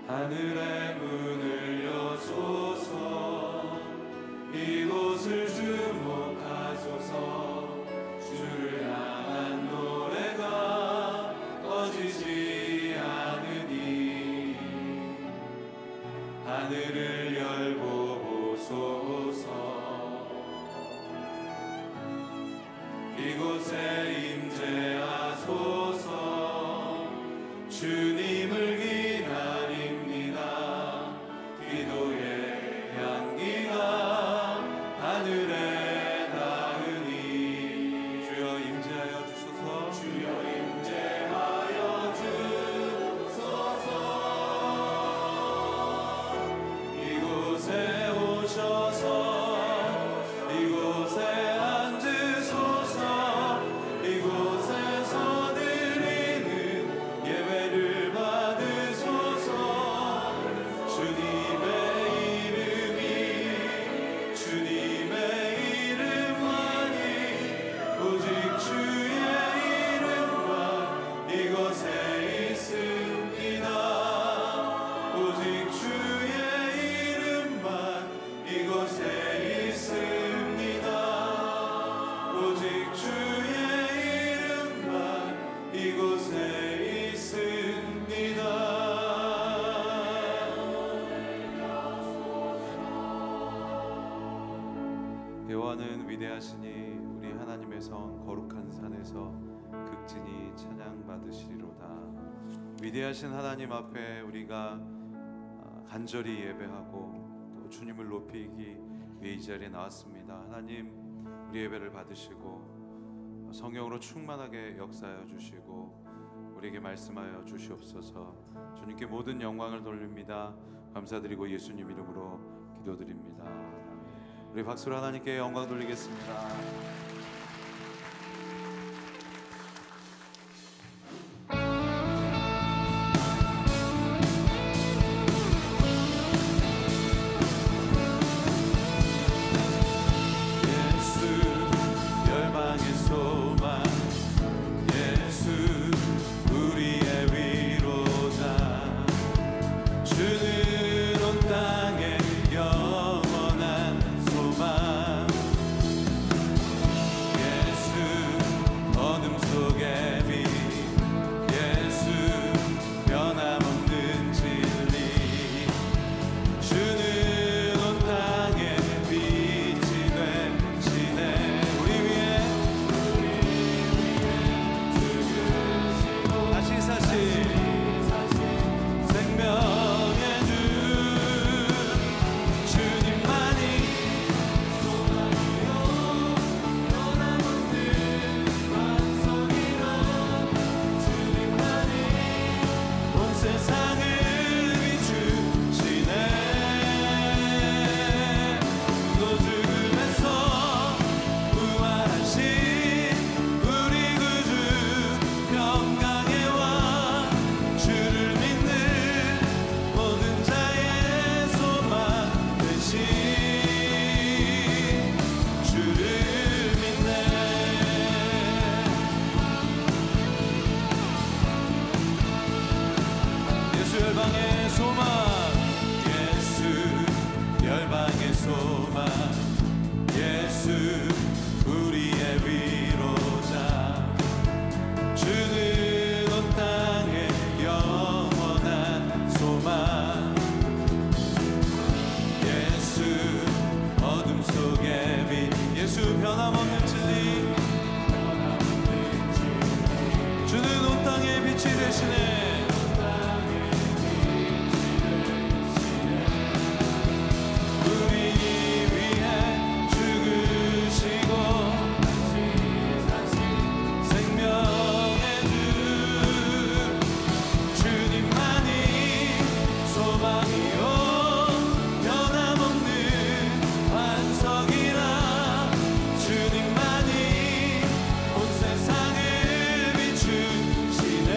하늘의 문을 여소서. 이곳을 주목하소서. 주를 향한 노래가 꺼지지 않으니 하늘을 열보소서. 이곳에 임재하소서. 주님을 기다립니다. 기도의 향기가 하늘에 닿으니 주여 임재하여 주소서. 주여 임재하여 주소서. 이곳에 오셔서 이곳에 앉으소서. 이곳에서 드리는 예배를 받으소서. 주님의 이름이 주님의 이름만이 오직 주의 이름만 이곳에 있습니다. 오직 주의 이름만 이곳에 있습니다. 오직 주의 이름만 이곳에 있습니다. 여호와는 위대하시니 우리 하나님의 성 거룩한 산에서 극진히 찬양받으시리로다. 위대하신 하나님 앞에 우리가 간절히 예배하고 또 주님을 높이기 위해 이 자리에 나왔습니다. 하나님, 우리 예배를 받으시고 성령으로 충만하게 역사하여 주시고 우리에게 말씀하여 주시옵소서. 주님께 모든 영광을 돌립니다. 감사드리고 예수님 이름으로 기도드립니다. 우리 박수로 하나님께 영광 돌리겠습니다. 주님만이 온 세상을 비추시네.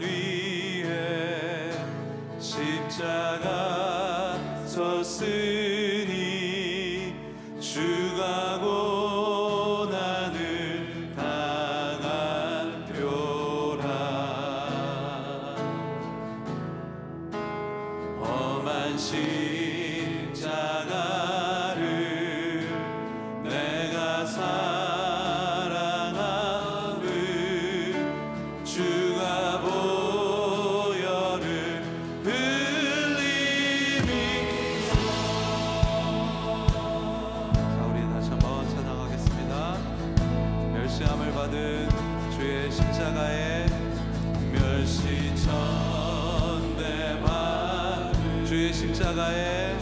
위에 십자가 섰으니 주가 고난을 당할표라. 험한 십자가를 내가 사랑함을 주가 보혈을 흘리미소. 자, 우리 다시 한번 찬양하겠습니다. 멸시함을 받은 주의 십자가에 멸시천대받 주의 십자가에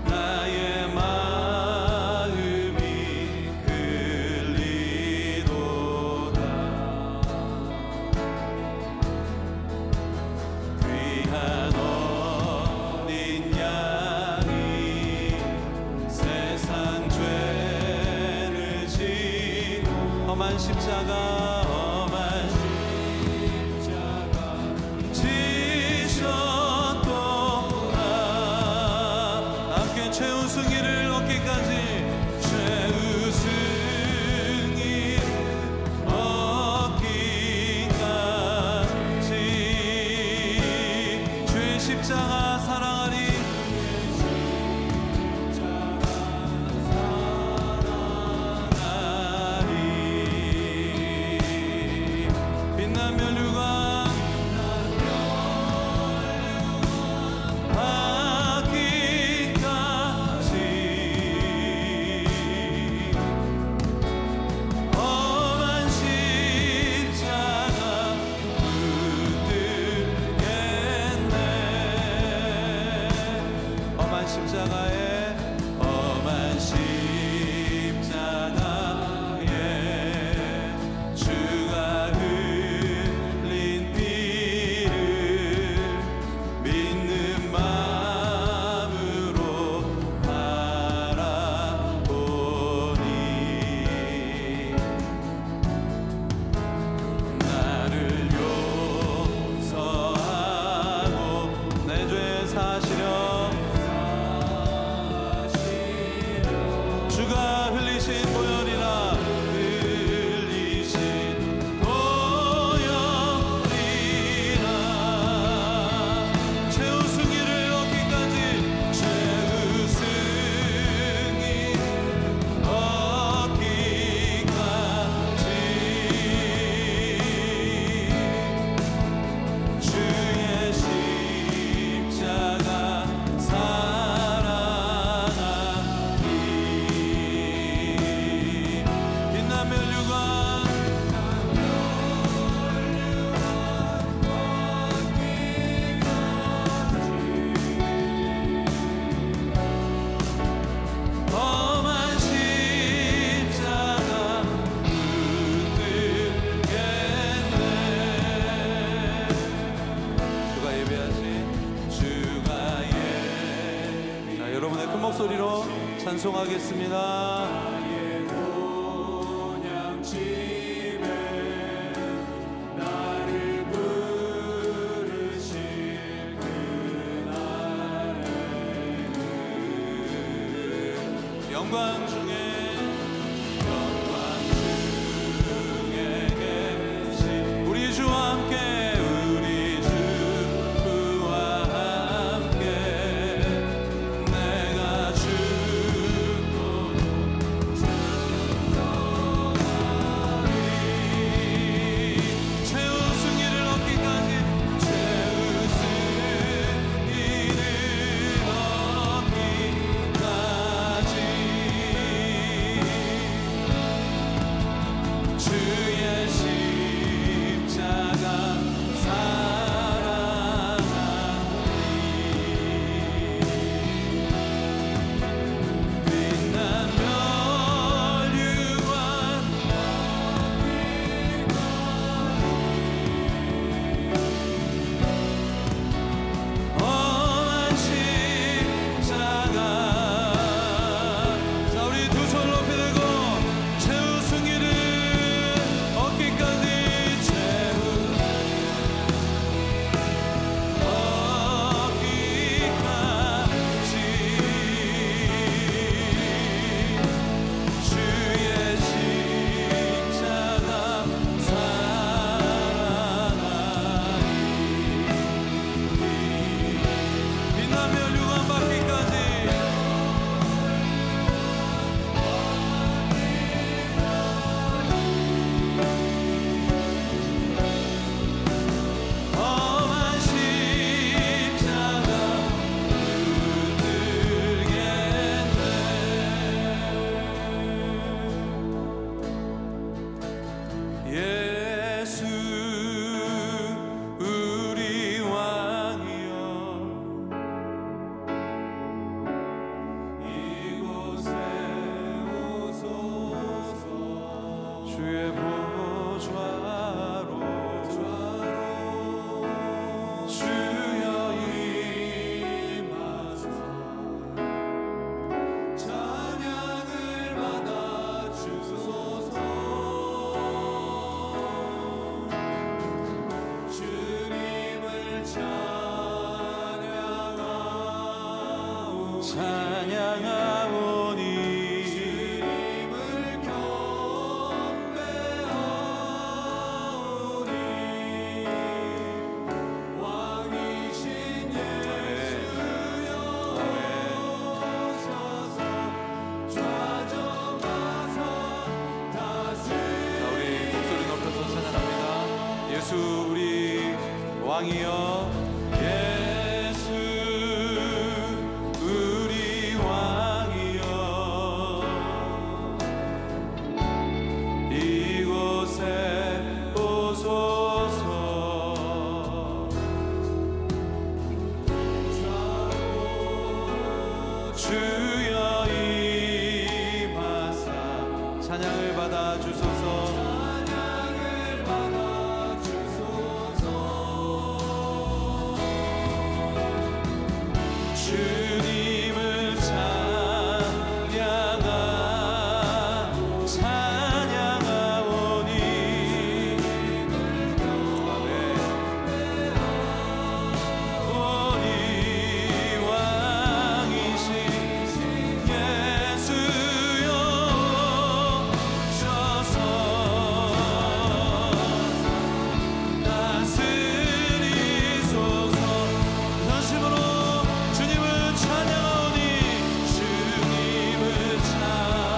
나의 마음이 흘리도다. 귀한 어린 양이 세상 죄를 지고 험한 십자가 최우승이를 얻기까지 최우승이 얻기까지 주의 십자가 사랑하리. 빛난 면류관 십자가에 험한 십자가에 주가 흘린 피를 믿는 마음으로 바라보니 나를 용서하고 내 죄 사시려 주가 흘리신 보혈이라 흘리신 보혈이라 최우승이를 얻기까지 최우승이 얻기까지 주의 십자가 여러분의 큰 목소리로 찬송하겠습니다. 영광 중에 계신 우리 주와 함께 우리 주와 함께 내가 죽고 최우승이를 얻기까지 최우승이를 얻기까지 찬양하오니 주님을 경배하오니 왕이신 예수여 오셔서 좌정하사 다스리소서. 우리 목소리 높여서 찬양합니다. 예수 우리 왕이여 예수 우리 왕이여 이곳에 오소서 주여 임하사 찬양을 받아 주소서. 주님을 찬양하오니 오니 왕이신 예수여 오셔서 다스리소서. 전심으로 주님을 찬양하오니 주님을 찬양하오니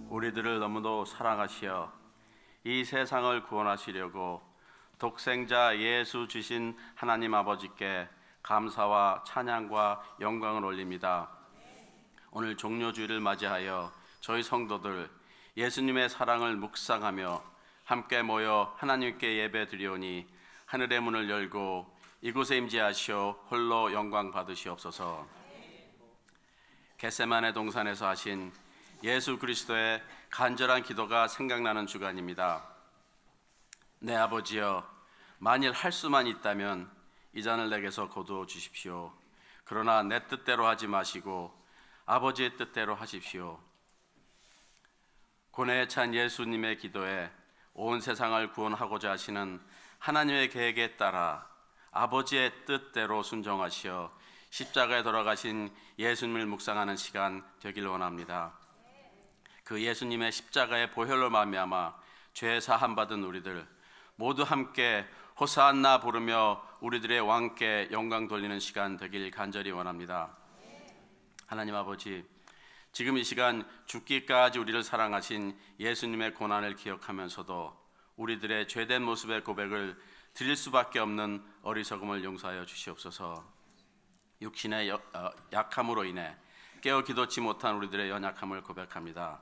우리들을 너무도 사랑하시어 이 세상을 구원하시려고 독생자 예수 주신 하나님 아버지께 감사와 찬양과 영광을 올립니다. 오늘 종료주일을 맞이하여 저희 성도들 예수님의 사랑을 묵상하며 함께 모여 하나님께 예배드리오니 하늘의 문을 열고 이곳에 임재하시어 홀로 영광 받으시옵소서. 겟세마네 동산에서 하신 예수 그리스도의 간절한 기도가 생각나는 주간입니다. 내 아버지여, 만일 할 수만 있다면 이 잔을 내게서 거두어 주십시오. 그러나 내 뜻대로 하지 마시고 아버지의 뜻대로 하십시오. 고뇌에 찬 예수님의 기도에 온 세상을 구원하고자 하시는 하나님의 계획에 따라 아버지의 뜻대로 순종하시어 십자가에 돌아가신 예수님을 묵상하는 시간 되길 원합니다. 그 예수님의 십자가의 보혈로 말미암아 죄 사함 받은 우리들 모두 함께 호산나 부르며 우리들의 왕께 영광 돌리는 시간 되길 간절히 원합니다. 하나님 아버지, 지금 이 시간 죽기까지 우리를 사랑하신 예수님의 고난을 기억하면서도 우리들의 죄된 모습의 고백을 드릴 수밖에 없는 어리석음을 용서하여 주시옵소서. 육신의 약함으로 인해 깨어 기도치 못한 우리들의 연약함을 고백합니다.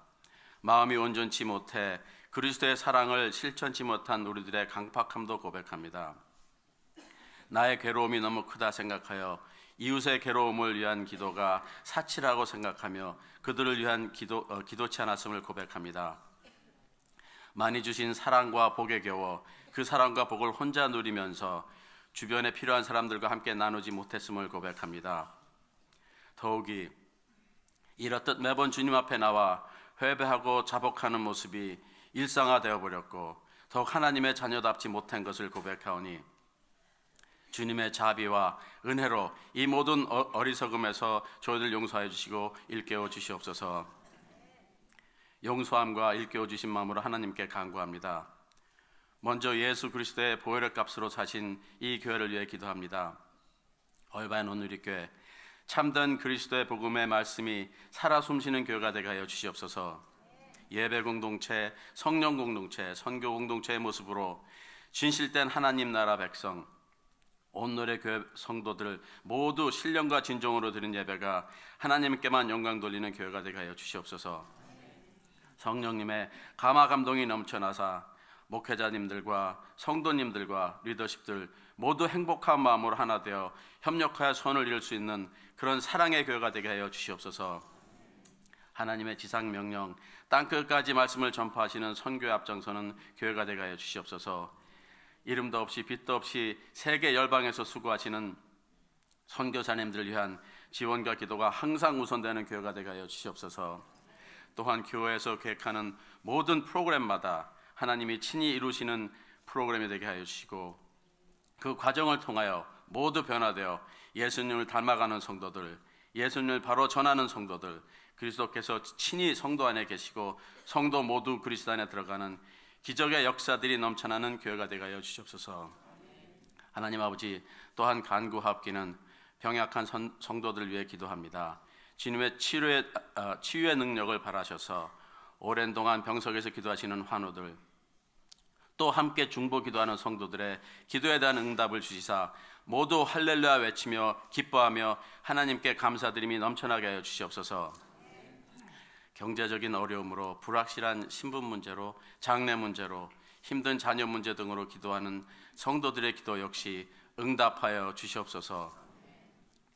마음이 온전치 못해 그리스도의 사랑을 실천치 못한 우리들의 강팍함도 고백합니다. 나의 괴로움이 너무 크다 생각하여 이웃의 괴로움을 위한 기도가 사치라고 생각하며 그들을 위한 기도치 않았음을 고백합니다. 많이 주신 사랑과 복에 겨워 그 사랑과 복을 혼자 누리면서 주변에 필요한 사람들과 함께 나누지 못했음을 고백합니다. 더욱이 이렇듯 매번 주님 앞에 나와 회개하고 자복하는 모습이 일상화되어 버렸고 더욱 하나님의 자녀답지 못한 것을 고백하오니 주님의 자비와 은혜로 이 모든 어리석음에서 저희들 용서하여 주시고 일깨워 주시옵소서. 용서함과 일깨워 주신 마음으로 하나님께 간구합니다. 먼저 예수 그리스도의 보혈의 값으로 사신 이 교회를 위해 기도합니다. 얼바인 온누리교회 참된 그리스도의 복음의 말씀이 살아 숨쉬는 교회가 되게 하여 주시옵소서. 예배 공동체, 성령 공동체, 선교 공동체의 모습으로 진실된 하나님 나라 백성, 온누리 교회 성도들 모두 신령과 진정으로 드린 예배가 하나님께만 영광 돌리는 교회가 되게 하여 주시옵소서. 성령님의 감화 감동이 넘쳐나사 목회자님들과 성도님들과 리더십들 모두 행복한 마음으로 하나 되어 협력하여 선을 이룰 수 있는 그런 사랑의 교회가 되게 하여 주시옵소서. 하나님의 지상 명령 땅끝까지 말씀을 전파하시는 선교의 앞장서는 교회가 되게 하여 주시옵소서. 이름도 없이 빛도 없이 세계 열방에서 수고하시는 선교사님들을 위한 지원과 기도가 항상 우선되는 교회가 되게 하여 주시옵소서. 또한 교회에서 계획하는 모든 프로그램마다 하나님이 친히 이루시는 프로그램이 되게 하여 주시고 그 과정을 통하여 모두 변화되어 예수님을 닮아가는 성도들, 예수님을 바로 전하는 성도들, 그리스도께서 친히 성도 안에 계시고 성도 모두 그리스도 안에 들어가는 기적의 역사들이 넘쳐나는 교회가 되게 하여 주시옵소서. 하나님 아버지, 또한 간구하옵기는 병약한 성도들을 위해 기도합니다. 주님의 치유의 능력을 바라셔서 오랜 동안 병석에서 기도하시는 환우들, 또 함께 중보 기도하는 성도들의 기도에 대한 응답을 주시사 모두 할렐루야 외치며 기뻐하며 하나님께 감사드림이 넘쳐나게 하여 주시옵소서. 경제적인 어려움으로 불확실한 신분 문제로 장래 문제로 힘든 자녀 문제 등으로 기도하는 성도들의 기도 역시 응답하여 주시옵소서.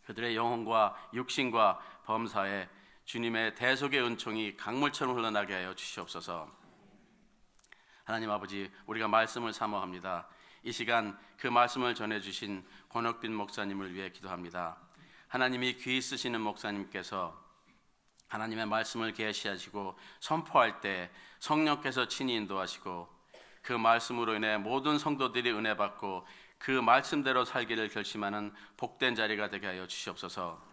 그들의 영혼과 육신과 범사에 주님의 대속의 은총이 강물처럼 흘러나게 하여 주시옵소서. 하나님 아버지, 우리가 말씀을 사모합니다. 이 시간 그 말씀을 전해주신 권혁빈 목사님을 위해 기도합니다. 하나님이 귀 쓰시는 목사님께서 하나님의 말씀을 계시하시고 선포할 때 성령께서 친히 인도하시고 그 말씀으로 인해 모든 성도들이 은혜 받고 그 말씀대로 살기를 결심하는 복된 자리가 되게 하여 주시옵소서.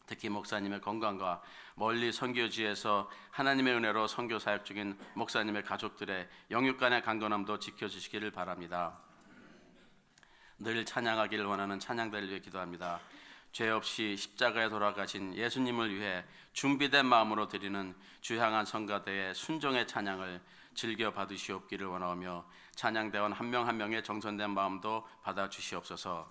특히 목사님의 건강과 멀리 선교지에서 하나님의 은혜로 선교 사역 중인 목사님의 가족들의 영육간의 강건함도 지켜주시기를 바랍니다. 늘 찬양하기를 원하는 찬양대를 위해 기도합니다. 죄 없이 십자가에 돌아가신 예수님을 위해 준비된 마음으로 드리는 주 향한 성가대의 순종의 찬양을 즐겨 받으시옵기를 원하며 찬양대원 한 명 한 명의 정선된 마음도 받아주시옵소서.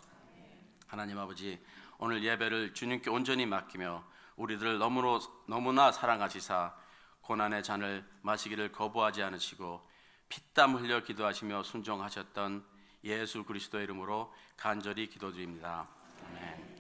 하나님 아버지, 오늘 예배를 주님께 온전히 맡기며 우리들을 너무나 사랑하시사 고난의 잔을 마시기를 거부하지 않으시고 피땀 흘려 기도하시며 순종하셨던 예수 그리스도의 이름으로 간절히 기도드립니다. 아멘.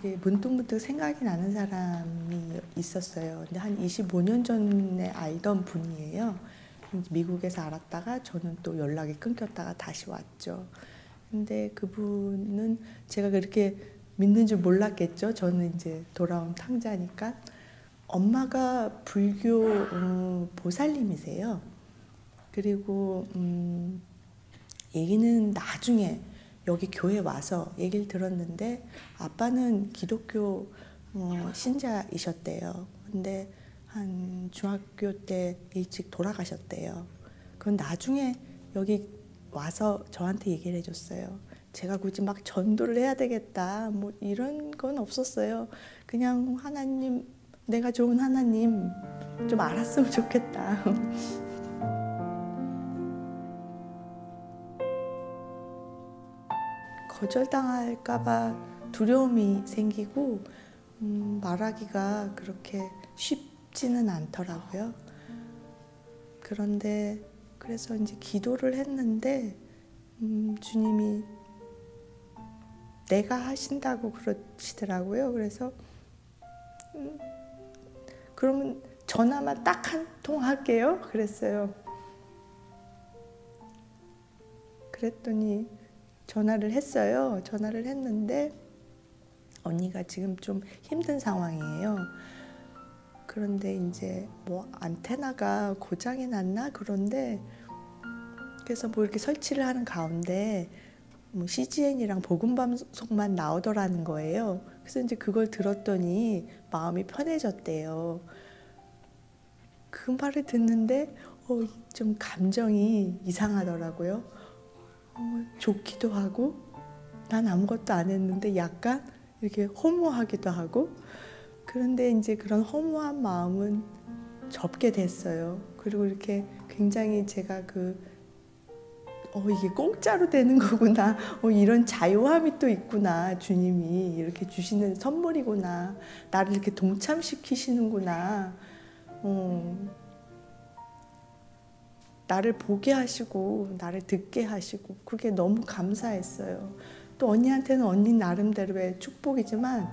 이게 문득문득 생각이 나는 사람이 있었어요. 근데 한 25년 전에 알던 분이에요. 미국에서 알았다가 저는 또 연락이 끊겼다가 다시 왔죠. 근데 그분은 제가 그렇게 믿는 줄 몰랐겠죠. 저는 이제 돌아온 탕자니까. 엄마가 불교 보살님이세요. 그리고 얘기는 나중에 여기 교회 와서 얘기를 들었는데 아빠는 기독교 신자이셨대요. 근데 한 중학교 때 일찍 돌아가셨대요. 그건 나중에 여기 와서 저한테 얘기를 해줬어요. 제가 굳이 막 전도를 해야 되겠다 뭐 이런 건 없었어요. 그냥 하나님, 내가 좋은 하나님 좀 알았으면 좋겠다. 거절당할까봐 두려움이 생기고 말하기가 그렇게 쉽지는 않더라고요. 그런데 그래서 이제 기도를 했는데 주님이 내가 하신다고 그러시더라고요. 그래서 그러면 전화만 딱 한 통 할게요. 그랬어요. 그랬더니 전화를 했어요. 전화를 했는데 언니가 지금 좀 힘든 상황이에요. 그런데 이제 뭐 안테나가 고장이 났나 그런데 그래서 뭐 이렇게 설치를 하는 가운데 뭐 CGN이랑 복음방송만 나오더라는 거예요. 그래서 이제 그걸 들었더니 마음이 편해졌대요. 그 말을 듣는데 좀 감정이 이상하더라고요. 좋기도 하고 난 아무것도 안 했는데 약간 이렇게 허무하기도 하고 그런데 이제 그런 허무한 마음은 접게 됐어요. 그리고 이렇게 굉장히 제가 이게 공짜로 되는 거구나. 이런 자유함이 또 있구나. 주님이 이렇게 주시는 선물이구나. 나를 이렇게 동참시키시는구나. 나를 보게 하시고 나를 듣게 하시고 그게 너무 감사했어요. 또 언니한테는 언니 나름대로의 축복이지만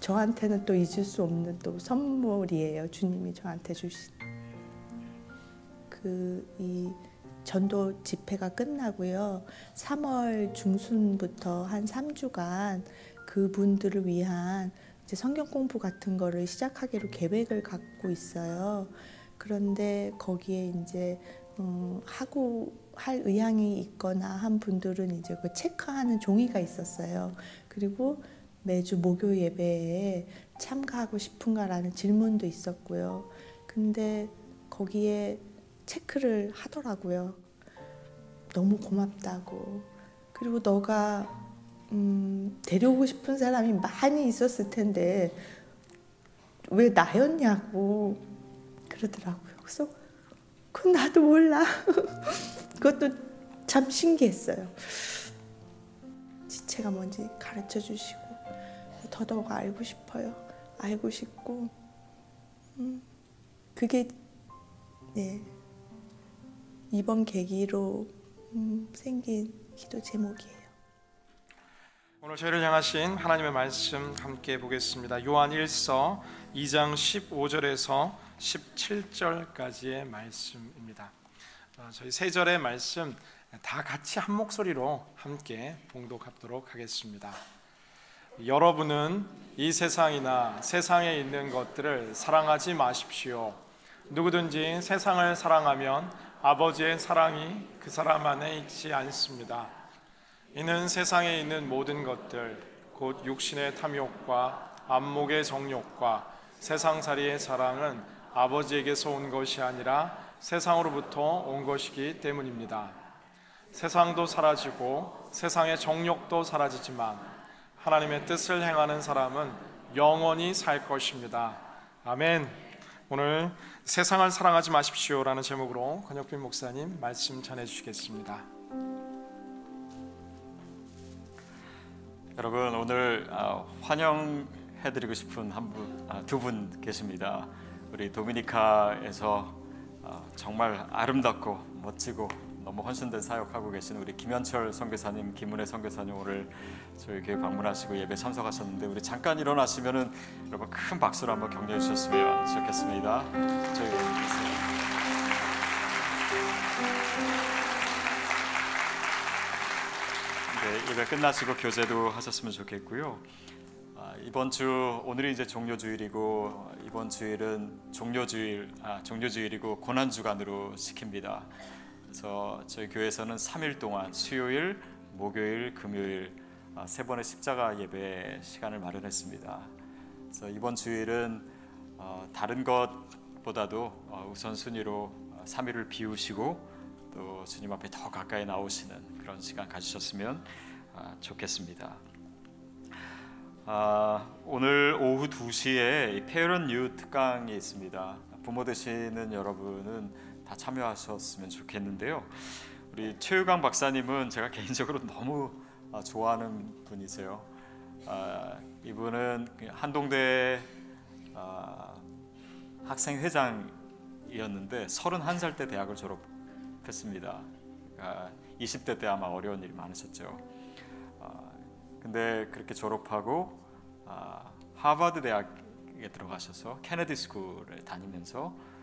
저한테는 또 잊을 수 없는 또 선물이에요. 주님이 저한테 주신. 이 전도 집회가 끝나고요. 3월 중순부터 한 3주간 그분들을 위한 이제 성경 공부 같은 거를 시작하기로 계획을 갖고 있어요. 그런데 거기에 이제 하고 할 의향이 있거나 한 분들은 이제 그 체크하는 종이가 있었어요. 그리고 매주 목요 예배에 참가하고 싶은가라는 질문도 있었고요. 근데 거기에 체크를 하더라고요. 너무 고맙다고. 그리고 너가 데려오고 싶은 사람이 많이 있었을 텐데 왜 나였냐고 그러더라고요. 그래서 그건 나도 몰라. 그것도 참 신기했어요. 지체가 뭔지 가르쳐 주시고 더더욱 알고 싶어요. 알고 싶고 그게 이번 계기로 생긴 기도 제목이에요. 오늘 저희를 향하신 하나님의 말씀 함께 보겠습니다. 요한 1서 2장 15절에서 17절까지의 말씀입니다. 저희 세 절의 말씀 다 같이 한 목소리로 함께 봉독하도록 하겠습니다. 여러분은 이 세상이나 세상에 있는 것들을 사랑하지 마십시오. 누구든지 세상을 사랑하면 아버지의 사랑이 그 사람 안에 있지 않습니다. 이는 세상에 있는 모든 것들 곧 육신의 탐욕과 안목의 정욕과 세상살이의 사랑은 아버지에게서 온 것이 아니라 세상으로부터 온 것이기 때문입니다. 세상도 사라지고 세상의 정욕도 사라지지만 하나님의 뜻을 행하는 사람은 영원히 살 것입니다. 아멘. 오늘 세상을 사랑하지 마십시오라는 제목으로 권혁빈 목사님 말씀 전해주시겠습니다. 여러분, 오늘 환영해드리고 싶은 두 분 계십니다. 우리 도미니카에서 정말 아름답고 멋지고 너무 헌신된 사역하고 계신 우리 김현철 선교사님, 김은혜 선교사님 오늘 저희 교회 방문하시고 예배 참석하셨는데 우리 잠깐 일어나시면은 여러분 큰 박수로 한번 격려해 주셨으면 좋겠습니다. 저희 계세요. 네, 예배 끝나시고 교제도 하셨으면 좋겠고요. 이번 주 오늘이 이제 종료주일이고 이번 주일은 종료주일이고 고난주간으로 시킵니다. 그래서 저희 교회에서는 3일 동안 수요일, 목요일, 금요일 세 번의 십자가 예배 시간을 마련했습니다. 그래서 이번 주일은 다른 것보다도 우선순위로 3일을 비우시고 또 주님 앞에 더 가까이 나오시는 그런 시간 가지셨으면 좋겠습니다. 오늘 오후 2시에 Parent U 특강이 있습니다. 부모 되시는 여러분은 다 참여하셨으면 좋겠는데요. 우리 최유강 박사님은 제가 개인적으로 너무 좋아하는 분이세요. 이분은 한동대 학생회장이었는데 31살 때 대학을 졸업했습니다. 20대 때 아마 어려운 일이 많으셨죠. 근데 그렇게 졸업하고 하버드 대학에 들어가셔서 케네디 스쿨에 다니면서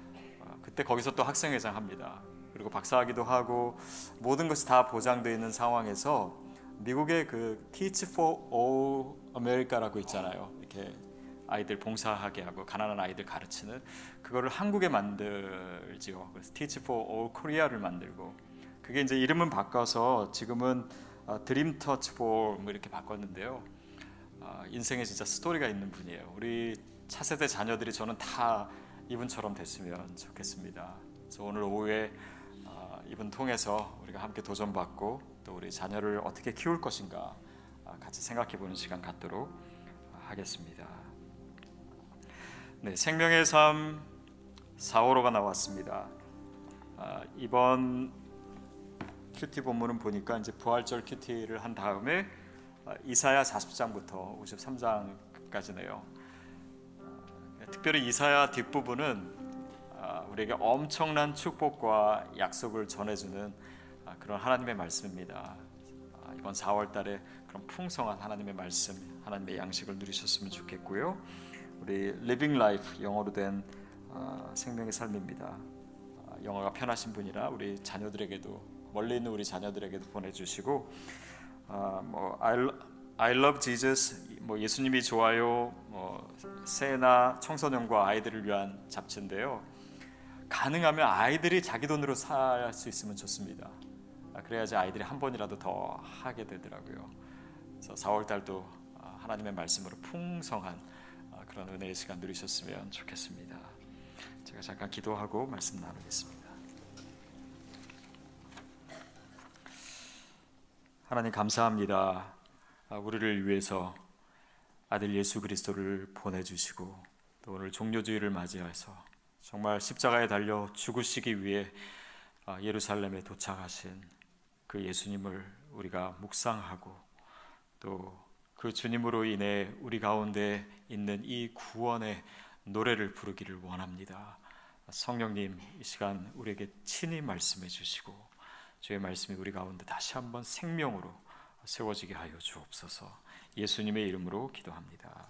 그때 거기서 또 학생회장 합니다. 그리고 박사학위도 하고 모든 것이 다 보장되어 있는 상황에서 미국의 그 Teach for All America라고 있잖아요. 이렇게 아이들 봉사하게 하고 가난한 아이들 가르치는 그거를 한국에 만들지요. 그래서 Teach for All Korea를 만들고 그게 이제 이름은 바꿔서 지금은 Dream Touch for 뭐 이렇게 바꿨는데요. 인생에 진짜 스토리가 있는 분이에요. 우리 차세대 자녀들이 저는 다 이분처럼 됐으면 좋겠습니다. 그래서 오늘 오후에 이분 통해서 우리가 함께 도전받고 또 우리 자녀를 어떻게 키울 것인가 같이 생각해보는 시간 갖도록 하겠습니다. 네, 생명의 삶 4호로가 나왔습니다. 이번 큐티 본문은 보니까 이제 부활절 큐티를 한 다음에 이사야 40장부터 53장까지네요. 특별히 이사야 뒷부분은 우리에게 엄청난 축복과 약속을 전해주는 그런 하나님의 말씀입니다. 이번 4월달에 그런 풍성한 하나님의 말씀, 하나님의 양식을 누리셨으면 좋겠고요. 우리 Living Life 영어로 된 생명의 삶입니다. 영어가 편하신 분이라 우리 자녀들에게도 멀리 있는 우리 자녀들에게도 보내주시고 뭐 I love Jesus, 뭐 예수님이 좋아요, 뭐 새나 청소년과 아이들을 위한 잡지인데요. 가능하면 아이들이 자기 돈으로 살 수 있으면 좋습니다. 그래야지 아이들이 한 번이라도 더 하게 되더라고요. 그래서 4월 달도 하나님의 말씀으로 풍성한 그런 은혜의 시간 누리셨으면 좋겠습니다. 제가 잠깐 기도하고 말씀 나누겠습니다. 하나님 감사합니다. 우리를 위해서 아들 예수 그리스도를 보내주시고 또 오늘 종료주일을 맞이해서 정말 십자가에 달려 죽으시기 위해 예루살렘에 도착하신 그 예수님을 우리가 묵상하고 또 그 주님으로 인해 우리 가운데 있는 이 구원의 노래를 부르기를 원합니다. 성령님 이 시간 우리에게 친히 말씀해 주시고 주의 말씀이 우리 가운데 다시 한번 생명으로 세워지게 하여 주옵소서. 예수님의 이름으로 기도합니다.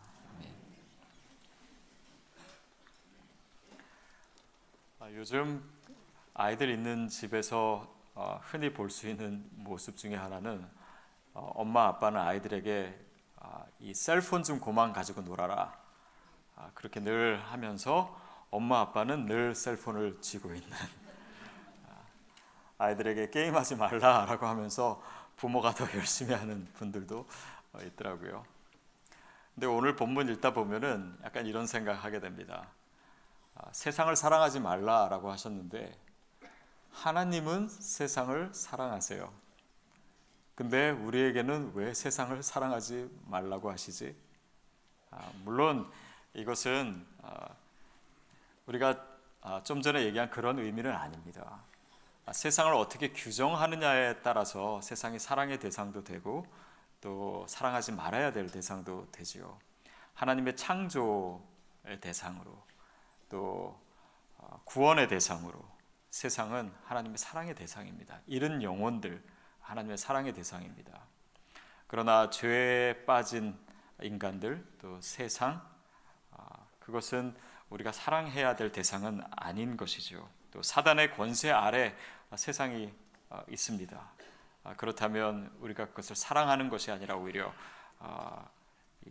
아멘. 요즘 아이들 있는 집에서 흔히 볼 수 있는 모습 중에 하나는 엄마 아빠는 아이들에게 이 셀폰 좀 그만 가지고 놀아라 그렇게 늘 하면서 엄마 아빠는 늘 셀폰을 쥐고 있는 아이들에게 게임하지 말라라고 하면서 부모가 더 열심히 하는 분들도 있더라고요. 근데 오늘 본문 읽다 보면은 약간 이런 생각하게 됩니다. 세상을 사랑하지 말라라고 하셨는데 하나님은 세상을 사랑하세요. 근데 우리에게는 왜 세상을 사랑하지 말라고 하시지? 물론 이것은 우리가 좀 전에 얘기한 그런 의미는 아닙니다. 세상을 어떻게 규정하느냐에 따라서 세상이 사랑의 대상도 되고 또 사랑하지 말아야 될 대상도 되지요. 하나님의 창조의 대상으로 또 구원의 대상으로 세상은 하나님의 사랑의 대상입니다. 잃은 영혼들, 하나님의 사랑의 대상입니다. 그러나 죄에 빠진 인간들, 또 세상, 그것은 우리가 사랑해야 될 대상은 아닌 것이죠. 또 사단의 권세 아래 세상이 있습니다. 그렇다면 우리가 그것을 사랑하는 것이 아니라 오히려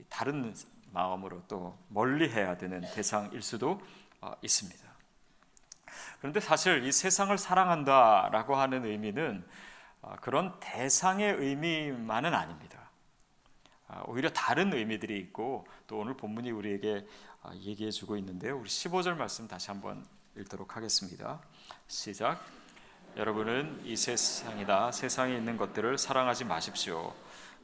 다른 마음으로 또 멀리해야 되는 대상일 수도 있습니다. 그런데 사실 이 세상을 사랑한다라고 하는 의미는 그런 대상의 의미만은 아닙니다. 오히려 다른 의미들이 있고 또 오늘 본문이 우리에게 얘기해 주고 있는데요. 우리 15절 말씀 다시 한번 읽도록 하겠습니다. 시작. 여러분은 이 세상이나 세상에 있는 것들을 사랑하지 마십시오.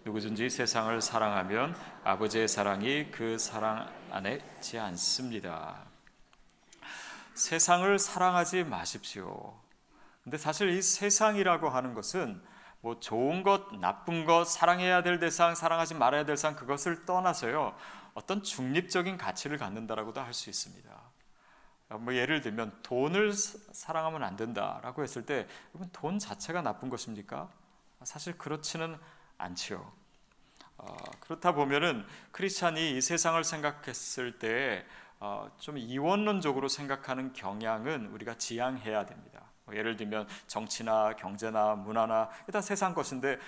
누구든지 세상을 사랑하면 아버지의 사랑이 그 사랑 안에 있지 않습니다. 세상을 사랑하지 마십시오. 근데 사실 이 세상이라고 하는 것은 뭐 좋은 것, 나쁜 것, 사랑해야 될 대상, 사랑하지 말아야 될 대상, 그것을 떠나서요 어떤 중립적인 가치를 갖는다라고도 할 수 있습니다. 뭐 예를 들면 돈을 사랑하면 안 된다라고 했을 때 돈 자체가 나쁜 것입니까? 사실 그렇지는 않죠. 그렇다 보면은 크리스찬이 이 세상을 생각했을 때 좀 이원론적으로 생각하는 경향은 우리가 지양해야 됩니다. 예를 들면 정치나 경제나 문화나 일단 세상 것인데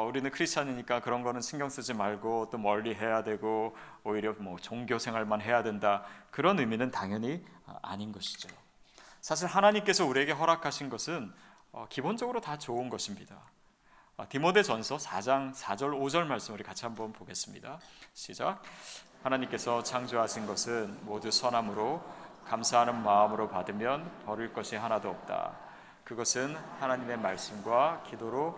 우리는 크리스찬이니까 그런 거는 신경 쓰지 말고 또 멀리 해야 되고 오히려 뭐 종교 생활만 해야 된다, 그런 의미는 당연히 아닌 것이죠. 사실 하나님께서 우리에게 허락하신 것은 기본적으로 다 좋은 것입니다. 디모데전서 4장 4절 5절 말씀 우리 같이 한번 보겠습니다. 시작. 하나님께서 창조하신 것은 모두 선함으로 감사하는 마음으로 받으면 버릴 것이 하나도 없다. 그것은 하나님의 말씀과 기도로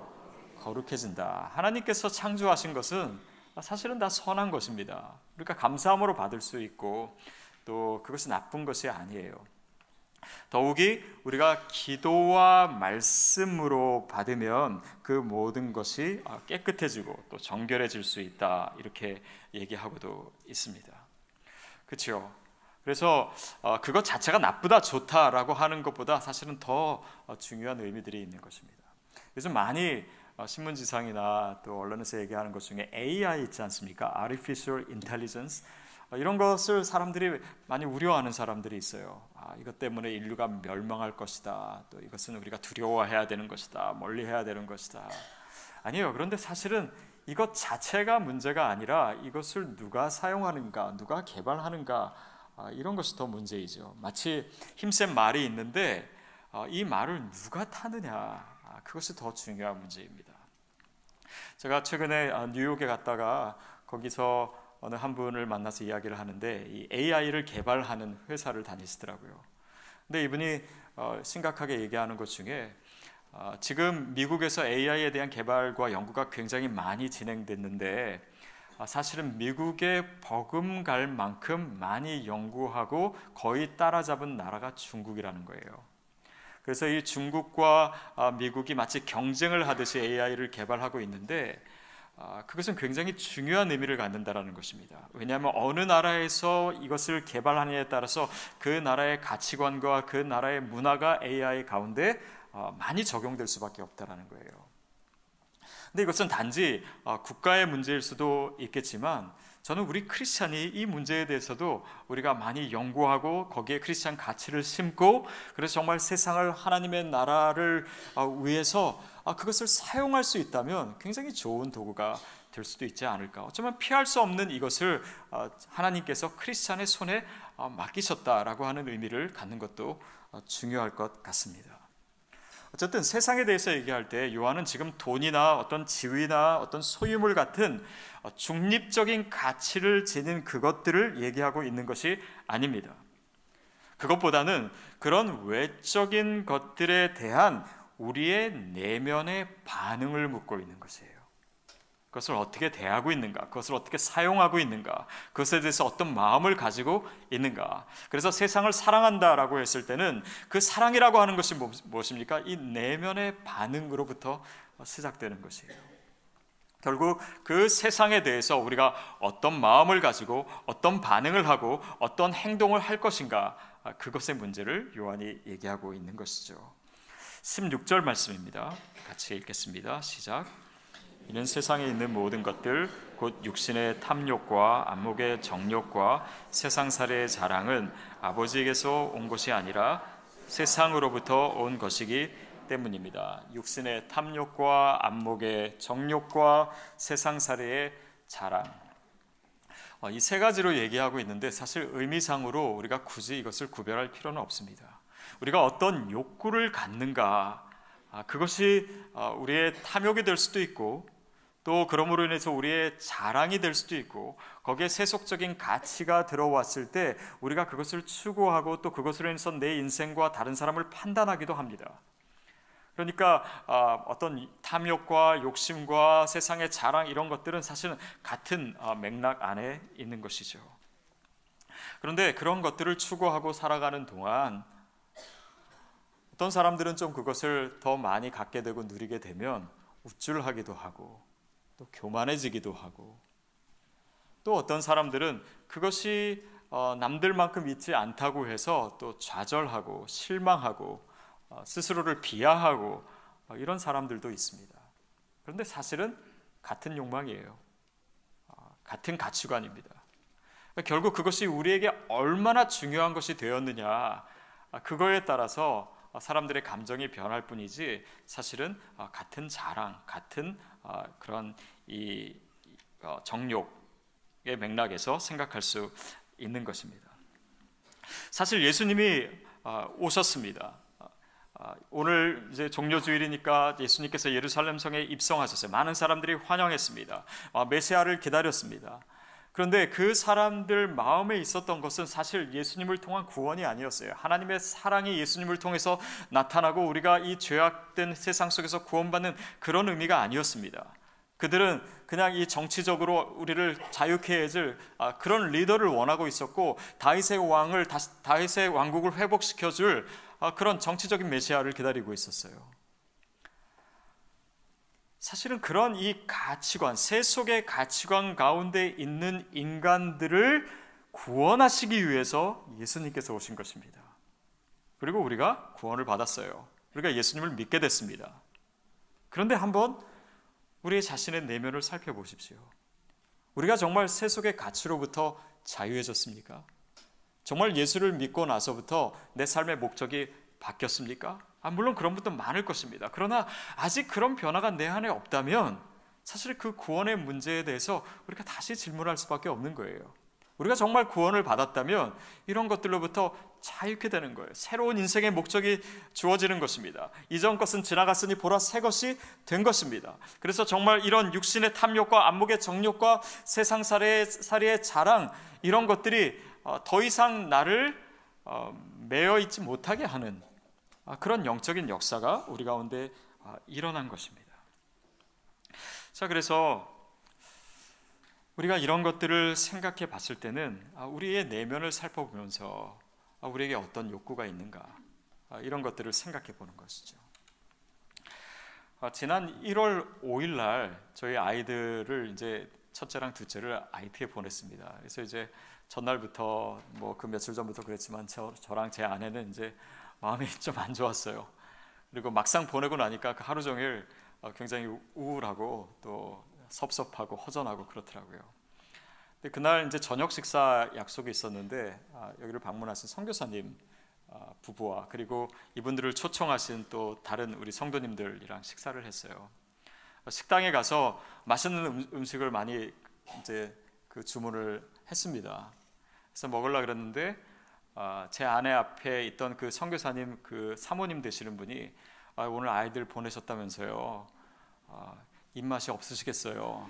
거룩해진다. 하나님께서 창조하신 것은 사실은 다 선한 것입니다. 그러니까 감사함으로 받을 수 있고 또 그것이 나쁜 것이 아니에요. 더욱이 우리가 기도와 말씀으로 받으면 그 모든 것이 깨끗해지고 또 정결해질 수 있다, 이렇게 얘기하고도 있습니다. 그렇죠? 그래서 그것 자체가 나쁘다 좋다라고 하는 것보다 사실은 더 중요한 의미들이 있는 것입니다. 요즘 많이 신문지상이나 또 언론에서 얘기하는 것 중에 AI 있지 않습니까? Artificial Intelligence, 이런 것을 사람들이 많이 우려하는 사람들이 있어요. 이것 때문에 인류가 멸망할 것이다, 또 이것은 우리가 두려워해야 되는 것이다, 멀리해야 되는 것이다. 아니에요. 그런데 사실은 이것 자체가 문제가 아니라 이것을 누가 사용하는가, 누가 개발하는가, 이런 것이 더 문제이죠. 마치 힘센 말이 있는데 이 말을 누가 타느냐, 그것이 더 중요한 문제입니다. 제가 최근에 뉴욕에 갔다가 거기서 어느 한 분을 만나서 이야기를 하는데 이 AI를 개발하는 회사를 다니시더라고요. 근데 이분이 심각하게 얘기하는 것 중에 지금 미국에서 AI에 대한 개발과 연구가 굉장히 많이 진행됐는데 사실은 미국에 버금갈 만큼 많이 연구하고 거의 따라잡은 나라가 중국이라는 거예요. 그래서 이 중국과 미국이 마치 경쟁을 하듯이 AI를 개발하고 있는데 그것은 굉장히 중요한 의미를 갖는다는 것입니다. 왜냐하면 어느 나라에서 이것을 개발하느냐에 따라서 그 나라의 가치관과 그 나라의 문화가 AI 가운데 많이 적용될 수밖에 없다는 거예요. 근데 이것은 단지 국가의 문제일 수도 있겠지만 저는 우리 크리스찬이 이 문제에 대해서도 우리가 많이 연구하고 거기에 크리스찬 가치를 심고 그래서 정말 세상을 하나님의 나라를 위해서 그것을 사용할 수 있다면 굉장히 좋은 도구가 될 수도 있지 않을까. 어쩌면 피할 수 없는 이것을 하나님께서 크리스찬의 손에 맡기셨다라고 하는 의미를 갖는 것도 중요할 것 같습니다. 어쨌든 세상에 대해서 얘기할 때 요한은 지금 돈이나 어떤 지위나 어떤 소유물 같은 중립적인 가치를 지닌 그것들을 얘기하고 있는 것이 아닙니다. 그것보다는 그런 외적인 것들에 대한 우리의 내면의 반응을 묻고 있는 것이에요. 그것을 어떻게 대하고 있는가, 그것을 어떻게 사용하고 있는가, 그것에 대해서 어떤 마음을 가지고 있는가. 그래서 세상을 사랑한다라고 했을 때는 그 사랑이라고 하는 것이 무엇입니까? 이 내면의 반응으로부터 시작되는 것이에요. 결국 그 세상에 대해서 우리가 어떤 마음을 가지고 어떤 반응을 하고 어떤 행동을 할 것인가, 그것의 문제를 요한이 얘기하고 있는 것이죠. 16절 말씀입니다. 같이 읽겠습니다. 시작. 이는 세상에 있는 모든 것들 곧 육신의 탐욕과 안목의 정욕과 세상살이의 자랑은 아버지에게서 온 것이 아니라 세상으로부터 온 것이기 때문입니다. 육신의 탐욕과 안목의 정욕과 세상살이의 자랑, 이 세 가지로 얘기하고 있는데 사실 의미상으로 우리가 굳이 이것을 구별할 필요는 없습니다. 우리가 어떤 욕구를 갖는가, 그것이 우리의 탐욕이 될 수도 있고 또 그러므로 인해서 우리의 자랑이 될 수도 있고 거기에 세속적인 가치가 들어왔을 때 우리가 그것을 추구하고 또 그것으로 인해서 내 인생과 다른 사람을 판단하기도 합니다. 그러니까 어떤 탐욕과 욕심과 세상의 자랑 이런 것들은 사실은 같은 맥락 안에 있는 것이죠. 그런데 그런 것들을 추구하고 살아가는 동안 어떤 사람들은 좀 그것을 더 많이 갖게 되고 누리게 되면 우쭐하기도 하고 또 교만해지기도 하고 또 어떤 사람들은 그것이 남들만큼 있지 않다고 해서 또 좌절하고 실망하고 스스로를 비하하고 이런 사람들도 있습니다. 그런데 사실은 같은 욕망이에요. 같은 가치관입니다. 결국 그것이 우리에게 얼마나 중요한 것이 되었느냐, 그거에 따라서 사람들의 감정이 변할 뿐이지 사실은 같은 자랑, 같은 그런 이 정욕의 맥락에서 생각할 수 있는 것입니다. 사실 예수님이 오셨습니다. 오늘 이제 종료주일이니까 예수님께서 예루살렘 성에 입성하셨어요. 많은 사람들이 환영했습니다. 메시아를 기다렸습니다. 그런데 그 사람들 마음에 있었던 것은 사실 예수님을 통한 구원이 아니었어요. 하나님의 사랑이 예수님을 통해서 나타나고 우리가 이 죄악된 세상 속에서 구원받는 그런 의미가 아니었습니다. 그들은 그냥 이 정치적으로 우리를 자유케 해줄 그런 리더를 원하고 있었고 다윗의 왕국을 회복시켜줄 그런 정치적인 메시아를 기다리고 있었어요. 사실은 그런 이 가치관, 세속의 가치관 가운데 있는 인간들을 구원하시기 위해서 예수님께서 오신 것입니다. 그리고 우리가 구원을 받았어요. 우리가 예수님을 믿게 됐습니다. 그런데 한번 우리 자신의 내면을 살펴보십시오. 우리가 정말 세속의 가치로부터 자유해졌습니까? 정말 예수를 믿고 나서부터 내 삶의 목적이 바뀌었습니까? 물론 그런 분도 많을 것입니다. 그러나 아직 그런 변화가 내 안에 없다면 사실 그 구원의 문제에 대해서 우리가 다시 질문할 수밖에 없는 거예요. 우리가 정말 구원을 받았다면 이런 것들로부터 자유케 되는 거예요. 새로운 인생의 목적이 주어지는 것입니다. 이전 것은 지나갔으니 보라 새 것이 된 것입니다. 그래서 정말 이런 육신의 탐욕과 안목의 정욕과 세상살이의 자랑, 이런 것들이 더 이상 나를 매여 있지 못하게 하는 그런 영적인 역사가 우리 가운데 일어난 것입니다. 자, 그래서 우리가 이런 것들을 생각해 봤을 때는 우리의 내면을 살펴보면서 우리에게 어떤 욕구가 있는가, 이런 것들을 생각해 보는 것이죠. 지난 1월 5일 날 저희 아이들을 이제 첫째랑 둘째를 IT에 보냈습니다. 그래서 이제 전날부터 그 며칠 전부터 그랬지만 저랑 제 아내는 이제 마음이 좀 안 좋았어요. 그리고 막상 보내고 나니까 그 하루 종일 굉장히 우울하고 또 섭섭하고 허전하고 그렇더라고요. 근데 그날 이제 저녁 식사 약속이 있었는데 여기를 방문하신 선교사님 부부와 그리고 이분들을 초청하신 또 다른 우리 성도님들이랑 식사를 했어요. 식당에 가서 맛있는 음식을 많이 이제 그 주문을 했습니다. 그래서 먹으려고 그랬는데 제 아내 앞에 있던 그 선교사님 그 사모님 되시는 분이 오늘 아이들 보내셨다면서요. 입맛이 없으시겠어요.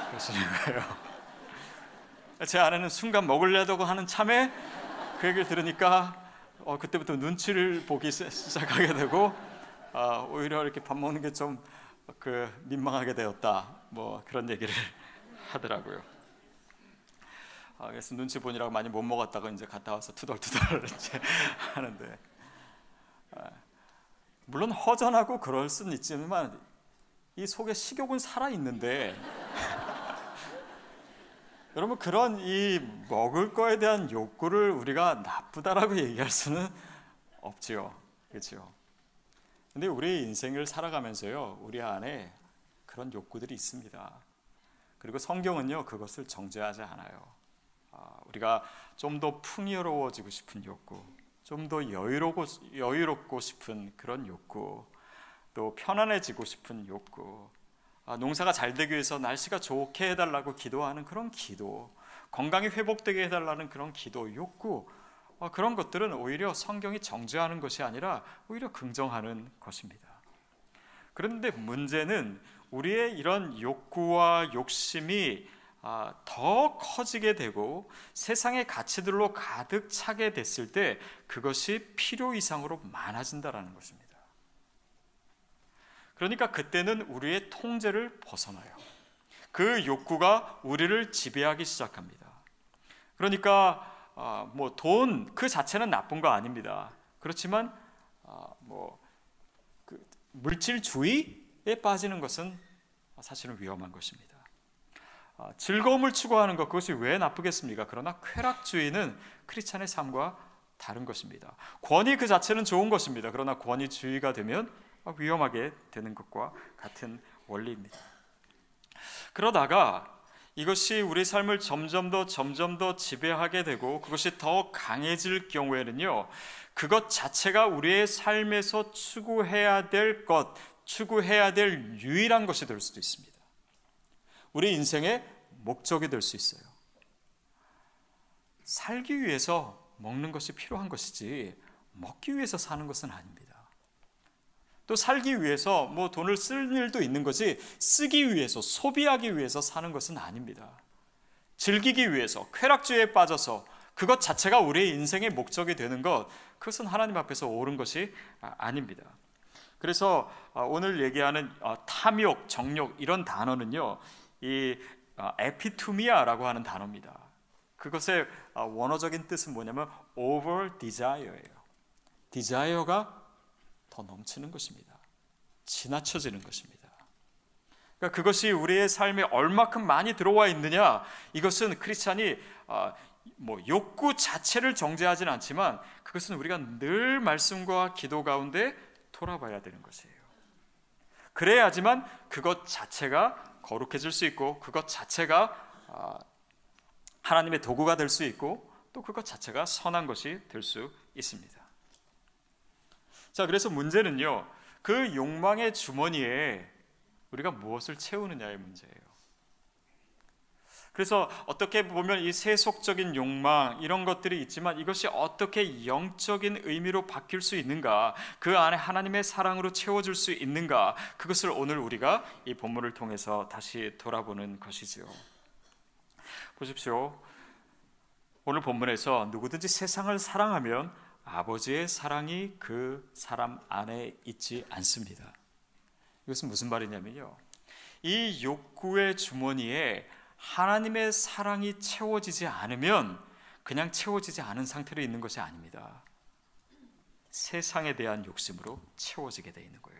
그러시는 거예요. 제 아내는 순간 먹으려고 하는 참에 그 얘기를 들으니까 그때부터 눈치를 보기 시작하게 되고 오히려 이렇게 밥 먹는 게 좀 민망하게 되었다. 그런 얘기를 하더라고요. 그래서 눈치 보느라고 많이 못 먹었다가 이제 갔다 와서 투덜투덜 이제 하는데 물론 허전하고 그럴 수는 있지만 이 속에 식욕은 살아 있는데 여러분 그런 이 먹을 거에 대한 욕구를 우리가 나쁘다라고 얘기할 수는 없지요, 그렇죠? 근데 우리 인생을 살아가면서요, 우리 안에 그런 욕구들이 있습니다. 그리고 성경은요, 그것을 정죄하지 않아요. 우리가 좀 더 풍요로워지고 싶은 욕구, 좀 더 여유롭고 싶은 그런 욕구, 또 편안해지고 싶은 욕구, 농사가 잘 되기 위해서 날씨가 좋게 해달라고 기도하는 그런 기도, 건강이 회복되게 해달라는 그런 기도, 욕구, 그런 것들은 오히려 성경이 정죄하는 것이 아니라 오히려 긍정하는 것입니다. 그런데 문제는 우리의 이런 욕구와 욕심이 더 커지게 되고 세상의 가치들로 가득 차게 됐을 때 그것이 필요 이상으로 많아진다는 것입니다. 그러니까 그때는 우리의 통제를 벗어나요. 그 욕구가 우리를 지배하기 시작합니다. 그러니까 뭐 돈 그 자체는 나쁜 거 아닙니다. 그렇지만 그 물질주의에 빠지는 것은 사실은 위험한 것입니다. 즐거움을 추구하는 것, 그것이 왜 나쁘겠습니까? 그러나 쾌락주의는 크리스찬의 삶과 다른 것입니다. 권위 그 자체는 좋은 것입니다. 그러나 권위주의가 되면 위험하게 되는 것과 같은 원리입니다. 그러다가 이것이 우리 삶을 점점 더 지배하게 되고 그것이 더 강해질 경우에는요, 그것 자체가 우리의 삶에서 추구해야 될 것, 추구해야 될 유일한 것이 될 수도 있습니다. 우리 인생의 목적이 될 수 있어요. 살기 위해서 먹는 것이 필요한 것이지 먹기 위해서 사는 것은 아닙니다. 또 살기 위해서 뭐 돈을 쓸 일도 있는 거지 쓰기 위해서, 소비하기 위해서 사는 것은 아닙니다. 즐기기 위해서, 쾌락주의에 빠져서 그것 자체가 우리의 인생의 목적이 되는 것, 그것은 하나님 앞에서 옳은 것이 아닙니다. 그래서 오늘 얘기하는 탐욕, 정욕 이런 단어는요, 이 에피투미아라고 하는 단어입니다. 그것의 원어적인 뜻은 뭐냐면 over desire예요. desire가 더 넘치는 것입니다. 지나쳐지는 것입니다. 그러니까 그것이 우리의 삶에 얼마큼 많이 들어와 있느냐, 이것은 크리스찬이 욕구 자체를 정죄하지는 않지만 그것은 우리가 늘 말씀과 기도 가운데 돌아봐야 되는 것이에요. 그래야지만 그것 자체가 거룩해질 수 있고 그것 자체가 하나님의 도구가 될 수 있고 또 그것 자체가 선한 것이 될 수 있습니다. 자, 그래서 문제는요, 그 욕망의 주머니에 우리가 무엇을 채우느냐의 문제예요. 그래서 어떻게 보면 이 세속적인 욕망 이런 것들이 있지만 이것이 어떻게 영적인 의미로 바뀔 수 있는가, 그 안에 하나님의 사랑으로 채워줄 수 있는가, 그것을 오늘 우리가 이 본문을 통해서 다시 돌아보는 것이죠. 보십시오. 오늘 본문에서 누구든지 세상을 사랑하면 아버지의 사랑이 그 사람 안에 있지 않습니다. 이것은 무슨 말이냐면요, 이 욕구의 주머니에 하나님의 사랑이 채워지지 않으면 그냥 채워지지 않은 상태로 있는 것이 아닙니다. 세상에 대한 욕심으로 채워지게 되어 있는 거예요.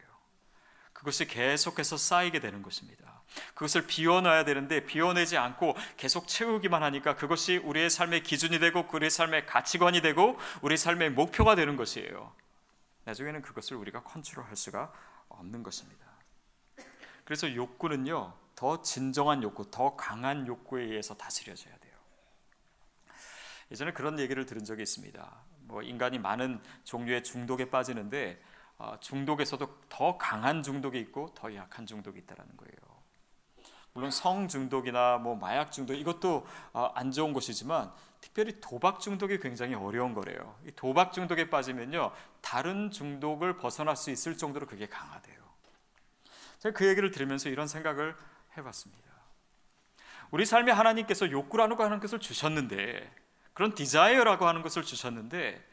그것이 계속해서 쌓이게 되는 것입니다. 그것을 비워놔야 되는데 비워내지 않고 계속 채우기만 하니까 그것이 우리의 삶의 기준이 되고 우리의 삶의 가치관이 되고 우리 삶의 목표가 되는 것이에요. 나중에는 그것을 우리가 컨트롤할 수가 없는 것입니다. 그래서 욕구는요, 더 진정한 욕구, 더 강한 욕구에 의해서 다스려져야 돼요. 예전에 그런 얘기를 들은 적이 있습니다. 인간이 많은 종류의 중독에 빠지는데 중독에서도 더 강한 중독이 있고 더 약한 중독이 있다는 거예요. 물론 성 중독이나 마약 중독 이것도 안 좋은 것이지만 특별히 도박 중독이 굉장히 어려운 거래요. 이 도박 중독에 빠지면요, 다른 중독을 벗어날 수 있을 정도로 그게 강하대요. 제가 그 얘기를 들으면서 이런 생각을 해봤습니다. 우리 삶에 하나님께서 욕구라고 하는 것을 주셨는데, 그런 디자이어라고 하는 것을 주셨는데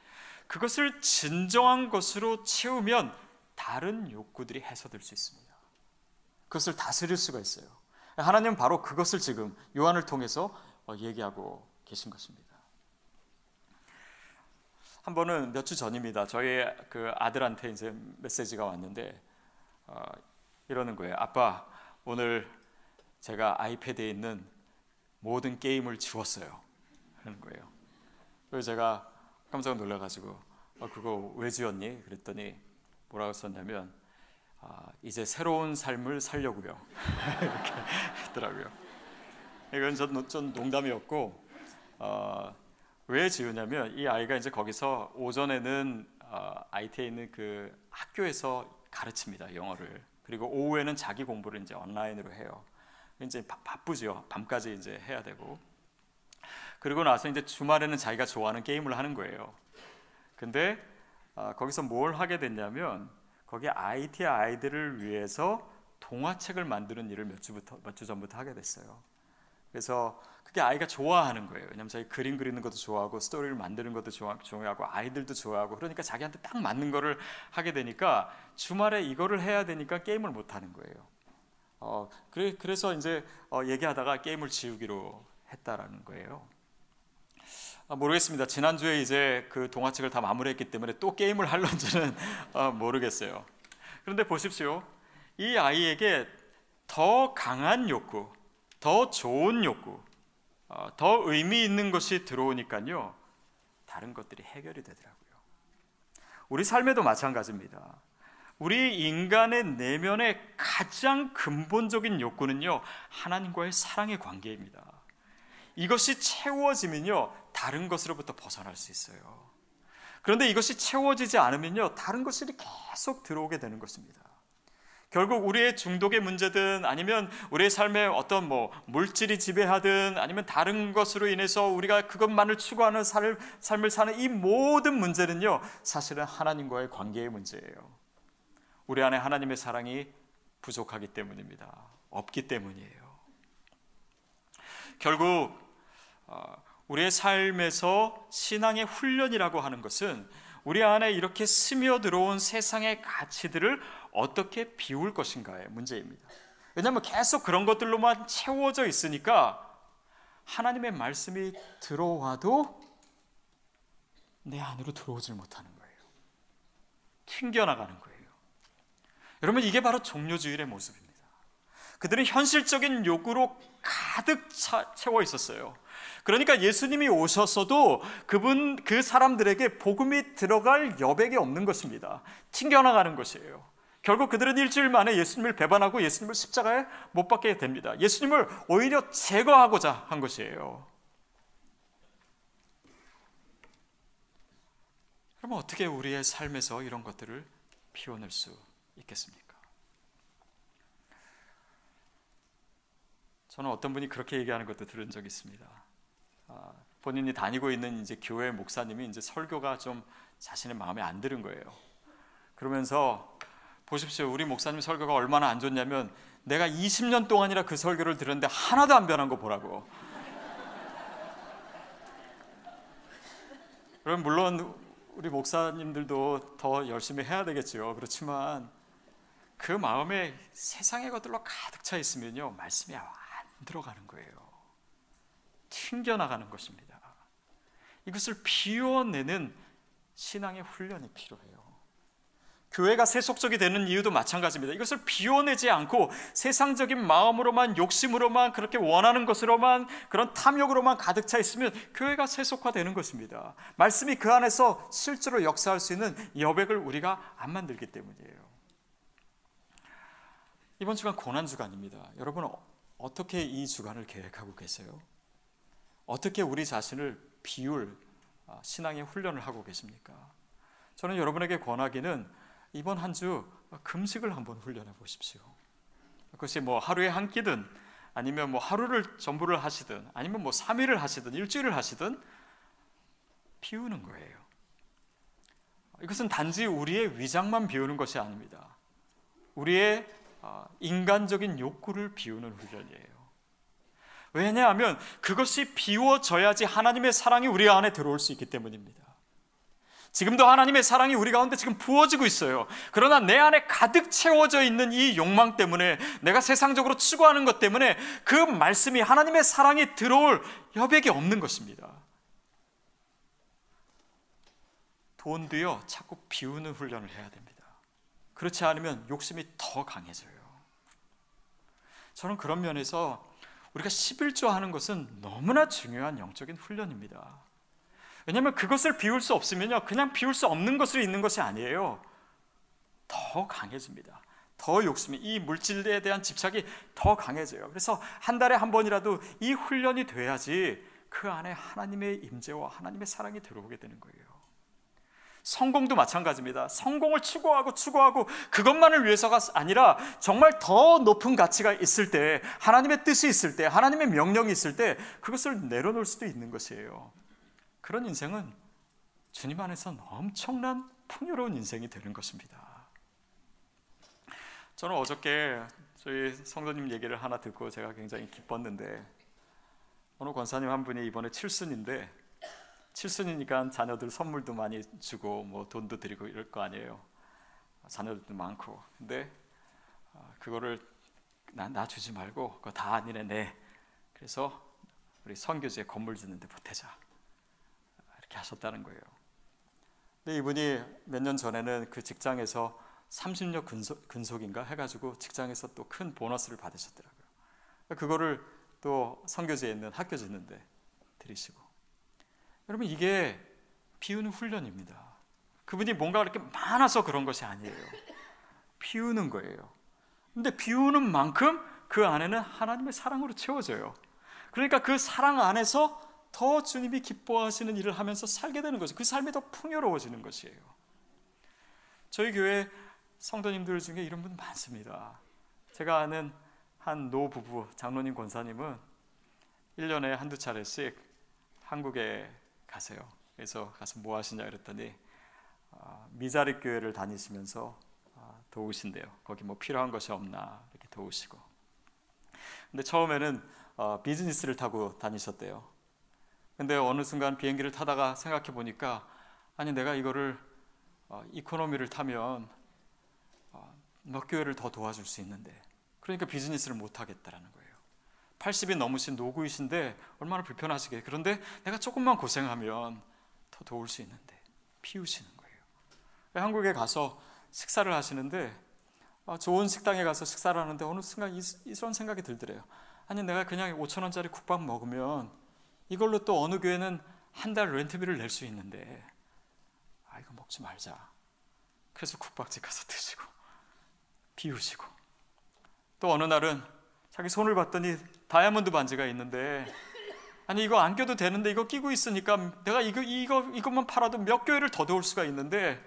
그것을 진정한 것으로 채우면 다른 욕구들이 해소될 수 있습니다. 그것을 다스릴 수가 있어요. 하나님은 바로 그것을 지금 요한을 통해서 얘기하고 계신 것입니다. 한 번은 몇 주 전입니다. 저희 그 아들한테 이제 메시지가 왔는데 이러는 거예요. 아빠, 오늘 제가 아이패드에 있는 모든 게임을 지웠어요. 그러는 거예요. 그래서 제가 깜짝 놀라가지고 그거 왜 지웠니? 그랬더니 뭐라고 썼냐면 이제 새로운 삶을 살려고요. 이렇게 했더라고요. 이건 좀 농담이었고 왜 지으냐면 이 아이가 이제 거기서 오전에는 IT에 있는 그 학교에서 가르칩니다, 영어를. 그리고 오후에는 자기 공부를 이제 온라인으로 해요. 이제 바쁘죠. 밤까지 이제 해야 되고. 그리고 나서 이제 주말에는 자기가 좋아하는 게임을 하는 거예요. 근데 거기서 뭘 하게 됐냐면 거기 IT 아이들을 위해서 동화책을 만드는 일을 몇 주 전부터 하게 됐어요. 그래서 그게 아이가 좋아하는 거예요. 왜냐하면 자기 그림 그리는 것도 좋아하고 스토리를 만드는 것도 좋아하고 아이들도 좋아하고, 그러니까 자기한테 딱 맞는 거를 하게 되니까 주말에 이거를 해야 되니까 게임을 못 하는 거예요. 그래서 이제 얘기하다가 게임을 지우기로 했다라는 거예요. 모르겠습니다. 지난주에 이제 그 동화책을 다 마무리했기 때문에 또 게임을 할런지는 모르겠어요. 그런데 보십시오. 이 아이에게 더 강한 욕구, 더 좋은 욕구, 더 의미 있는 것이 들어오니까요, 다른 것들이 해결이 되더라고요. 우리 삶에도 마찬가지입니다. 우리 인간의 내면의 가장 근본적인 욕구는요, 하나님과의 사랑의 관계입니다. 이것이 채워지면요, 다른 것으로부터 벗어날 수 있어요. 그런데 이것이 채워지지 않으면요, 다른 것들이 계속 들어오게 되는 것입니다. 결국 우리의 중독의 문제든 아니면 우리의 삶에 어떤 물질이 지배하든 아니면 다른 것으로 인해서 우리가 그것만을 추구하는 삶을 사는 이 모든 문제는요, 사실은 하나님과의 관계의 문제예요. 우리 안에 하나님의 사랑이 부족하기 때문입니다. 없기 때문이에요. 결국 우리의 삶에서 신앙의 훈련이라고 하는 것은 우리 안에 이렇게 스며들어온 세상의 가치들을 어떻게 비울 것인가의 문제입니다. 왜냐하면 계속 그런 것들로만 채워져 있으니까 하나님의 말씀이 들어와도 내 안으로 들어오질 못하는 거예요. 튕겨나가는 거예요. 여러분, 이게 바로 종료주일의 모습입니다. 그들은 현실적인 욕구로 가득 채워 있었어요. 그러니까 예수님이 오셨어도 그 사람들에게 복음이 들어갈 여백이 없는 것입니다. 튕겨나가는 것이에요. 결국 그들은 일주일 만에 예수님을 배반하고 예수님을 십자가에 못 박게 됩니다. 예수님을 오히려 제거하고자 한 것이에요. 그러면 어떻게 우리의 삶에서 이런 것들을 피워낼 수 있겠습니까? 저는 어떤 분이 그렇게 얘기하는 것도 들은 적이 있습니다. 본인이 다니고 있는 이제 교회 목사님이 이제 설교가 좀 자신의 마음에 안 드는 거예요. 그러면서 보십시오, 우리 목사님 설교가 얼마나 안 좋냐면 내가 20년 동안이나 그 설교를 들었는데 하나도 안 변한 거 보라고. 그럼 물론 우리 목사님들도 더 열심히 해야 되겠죠. 그렇지만 그 마음에 세상의 것들로 가득 차 있으면요, 말씀이 안 들어가는 거예요. 튕겨나가는 것입니다. 이것을 비워내는 신앙의 훈련이 필요해요. 교회가 세속적이 되는 이유도 마찬가지입니다. 이것을 비워내지 않고 세상적인 마음으로만, 욕심으로만, 그렇게 원하는 것으로만, 그런 탐욕으로만 가득 차 있으면 교회가 세속화되는 것입니다. 말씀이 그 안에서 실제로 역사할 수 있는 여백을 우리가 안 만들기 때문이에요. 이번 주간 고난주간입니다. 여러분, 어떻게 이 주간을 계획하고 계세요? 어떻게 우리 자신을 비울 신앙의 훈련을 하고 계십니까? 저는 여러분에게 권하기는 이번 한 주 금식을 한번 훈련해 보십시오. 그것이 하루에 한 끼든 아니면 하루를 전부를 하시든 아니면 3일을 하시든 일주일을 하시든 비우는 거예요. 이것은 단지 우리의 위장만 비우는 것이 아닙니다. 우리의 인간적인 욕구를 비우는 훈련이에요. 왜냐하면 그것이 비워져야지 하나님의 사랑이 우리 안에 들어올 수 있기 때문입니다. 지금도 하나님의 사랑이 우리 가운데 지금 부어지고 있어요. 그러나 내 안에 가득 채워져 있는 이 욕망 때문에, 내가 세상적으로 추구하는 것 때문에 그 말씀이, 하나님의 사랑이 들어올 여백이 없는 것입니다. 돈도요, 자꾸 비우는 훈련을 해야 됩니다. 그렇지 않으면 욕심이 더 강해져요. 저는 그런 면에서 우리가 11조 하는 것은 너무나 중요한 영적인 훈련입니다. 왜냐하면 그것을 비울 수 없으면요, 그냥 비울 수 없는 것으로 있는 것이 아니에요. 더 강해집니다. 더 욕심이, 이 물질에 대한 집착이 더 강해져요. 그래서 한 달에 한 번이라도 이 훈련이 돼야지 그 안에 하나님의 임재와 하나님의 사랑이 들어오게 되는 거예요. 성공도 마찬가지입니다. 성공을 추구하고 그것만을 위해서가 아니라 정말 더 높은 가치가 있을 때, 하나님의 뜻이 있을 때, 하나님의 명령이 있을 때 그것을 내려놓을 수도 있는 것이에요. 그런 인생은 주님 안에서는 엄청난 풍요로운 인생이 되는 것입니다. 저는 어저께 저희 성도님 얘기를 하나 듣고 제가 굉장히 기뻤는데, 어느 권사님 한 분이 이번에 칠순인데, 칠순이니까 자녀들 선물도 많이 주고 뭐 돈도 드리고 이럴 거 아니에요. 자녀들도 많고. 근데 그거를 나 주지 말고 그거 다 니네 내. 그래서 우리 선교지에 건물 짓는데 보태자. 이렇게 하셨다는 거예요. 근데 이분이 몇 년 전에는 그 직장에서 30년 근속인가 해가지고 직장에서 또 큰 보너스를 받으셨더라고요. 그거를 또 선교지에 있는 학교 짓는데 드리시고. 여러분, 이게 비우는 훈련입니다. 그분이 뭔가 이렇게 많아서 그런 것이 아니에요. 비우는 거예요. 근데 비우는 만큼 그 안에는 하나님의 사랑으로 채워져요. 그러니까 그 사랑 안에서 더 주님이 기뻐하시는 일을 하면서 살게 되는 거죠. 그 삶이 더 풍요로워지는 것이에요. 저희 교회 성도님들 중에 이런 분 많습니다. 제가 아는 한 노부부, 장로님 권사님은 1년에 한두 차례씩 한국에 가세요. 그래서 가서 뭐 하시냐 그랬더니 미자립 교회를 다니시면서 도우신대요. 거기 뭐 필요한 것이 없나 이렇게 도우시고. 근데 처음에는 비즈니스를 타고 다니셨대요. 근데 어느 순간 비행기를 타다가 생각해 보니까, 아니 내가 이거를 이코노미를 타면 몇 교회를 더 도와줄 수 있는데, 그러니까 비즈니스를 못 하겠다라는 거예요. 80이 넘으신 노구이신데 얼마나 불편하시게. 그런데 내가 조금만 고생하면 더 도울 수 있는데 피우시는 거예요. 한국에 가서 식사를 하시는데 좋은 식당에 가서 식사를 하는데 어느 순간 이런 생각이 들더래요. 아니 내가 그냥 5,000원짜리 국밥 먹으면 이걸로 또 어느 교회는 한 달 렌트비를 낼 수 있는데 이거 먹지 말자. 그래서 국밥집 가서 드시고 비우시고. 또 어느 날은 자기 손을 봤더니 다이아몬드 반지가 있는데, 아니 이거 안 껴도 되는데 이거 끼고 있으니까 내가 이것만 팔아도 몇 교회를 더 도울 수가 있는데,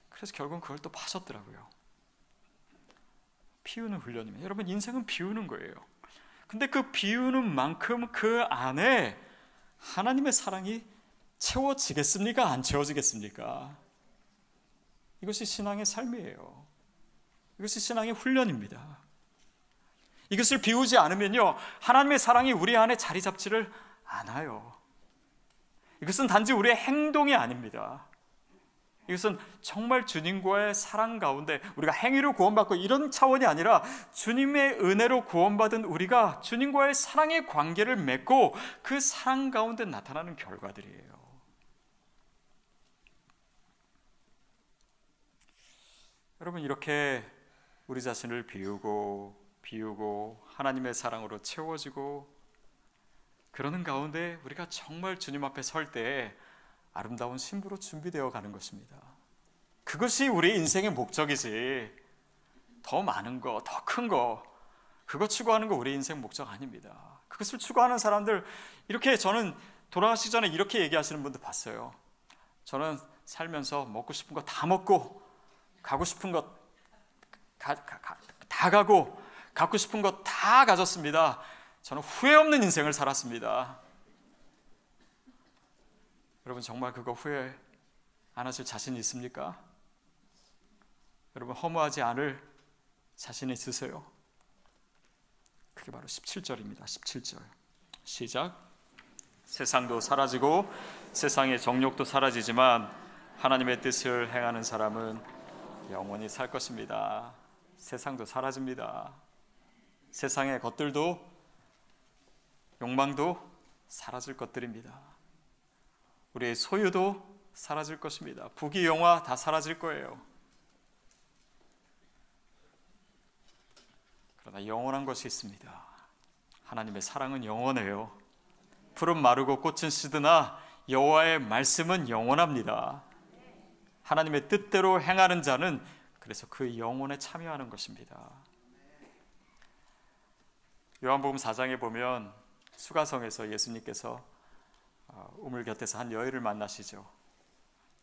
그래서 결국은 그걸 또 파셨더라고요. 비우는 훈련입니다. 여러분, 인생은 비우는 거예요. 근데 그 비우는 만큼 그 안에 하나님의 사랑이 채워지겠습니까? 안 채워지겠습니까? 이것이 신앙의 삶이에요. 이것이 신앙의 훈련입니다. 이것을 비우지 않으면요, 하나님의 사랑이 우리 안에 자리 잡지를 않아요. 이것은 단지 우리의 행동이 아닙니다. 이것은 정말 주님과의 사랑 가운데 우리가 행위로 구원받고 이런 차원이 아니라 주님의 은혜로 구원받은 우리가 주님과의 사랑의 관계를 맺고 그 사랑 가운데 나타나는 결과들이에요. 여러분, 이렇게 우리 자신을 비우고 하나님의 사랑으로 채워지고 그러는 가운데 우리가 정말 주님 앞에 설 때 아름다운 신부로 준비되어 가는 것입니다. 그것이 우리 인생의 목적이지, 더 많은 거, 더 큰 거, 그거 추구하는 거 우리 인생 목적 아닙니다. 그것을 추구하는 사람들, 이렇게 저는 돌아가시기 전에 이렇게 얘기하시는 분들 봤어요. 저는 살면서 먹고 싶은 거 다 먹고 가고 싶은 것 다 가고 갖고 싶은 것 다 가졌습니다. 저는 후회 없는 인생을 살았습니다. 여러분, 정말 그거 후회 안 하실 자신이 있습니까? 여러분, 허무하지 않을 자신이 있으세요? 그게 바로 17절입니다. 17절 시작. 세상도 사라지고 세상의 정욕도 사라지지만 하나님의 뜻을 행하는 사람은 영원히 살 것입니다. 세상도 사라집니다. 세상의 것들도 욕망도 사라질 것들입니다. 우리의 소유도 사라질 것입니다. 부귀 영화 다 사라질 거예요. 그러나 영원한 것이 있습니다. 하나님의 사랑은 영원해요. 풀은 마르고 꽃은 시드나 여호와의 말씀은 영원합니다. 하나님의 뜻대로 행하는 자는 그래서 그 영혼에 참여하는 것입니다. 요한복음 4장에 보면 수가성에서 예수님께서 우물 곁에서 한 여인을 만나시죠.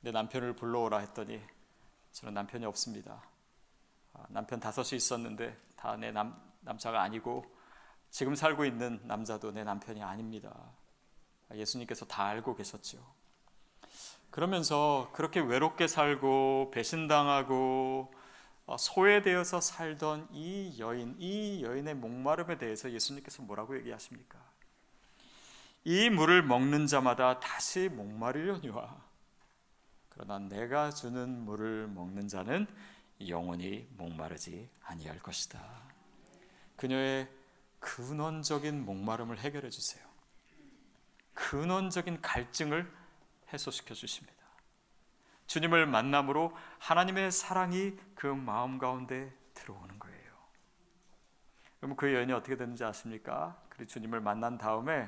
내 남편을 불러오라 했더니 저는 남편이 없습니다. 남편 5이 있었는데 다 내 남자가 아니고 지금 살고 있는 남자도 내 남편이 아닙니다. 예수님께서 다 알고 계셨죠. 그러면서 그렇게 외롭게 살고 배신당하고 소외되어서 살던 이 여인의 목마름에 대해서 예수님께서 뭐라고 얘기하십니까? 이 물을 먹는 자마다 다시 목마르려니와 그러나 내가 주는 물을 먹는 자는 영원히 목마르지 아니할 것이다. 그녀의 근원적인 목마름을 해결해 주세요. 근원적인 갈증을 해소시켜 주십니다. 주님을 만남으로 하나님의 사랑이 그 마음 가운데 들어오는 거예요. 그럼 그 여인이 어떻게 됐는지 아십니까? 그리고 주님을 만난 다음에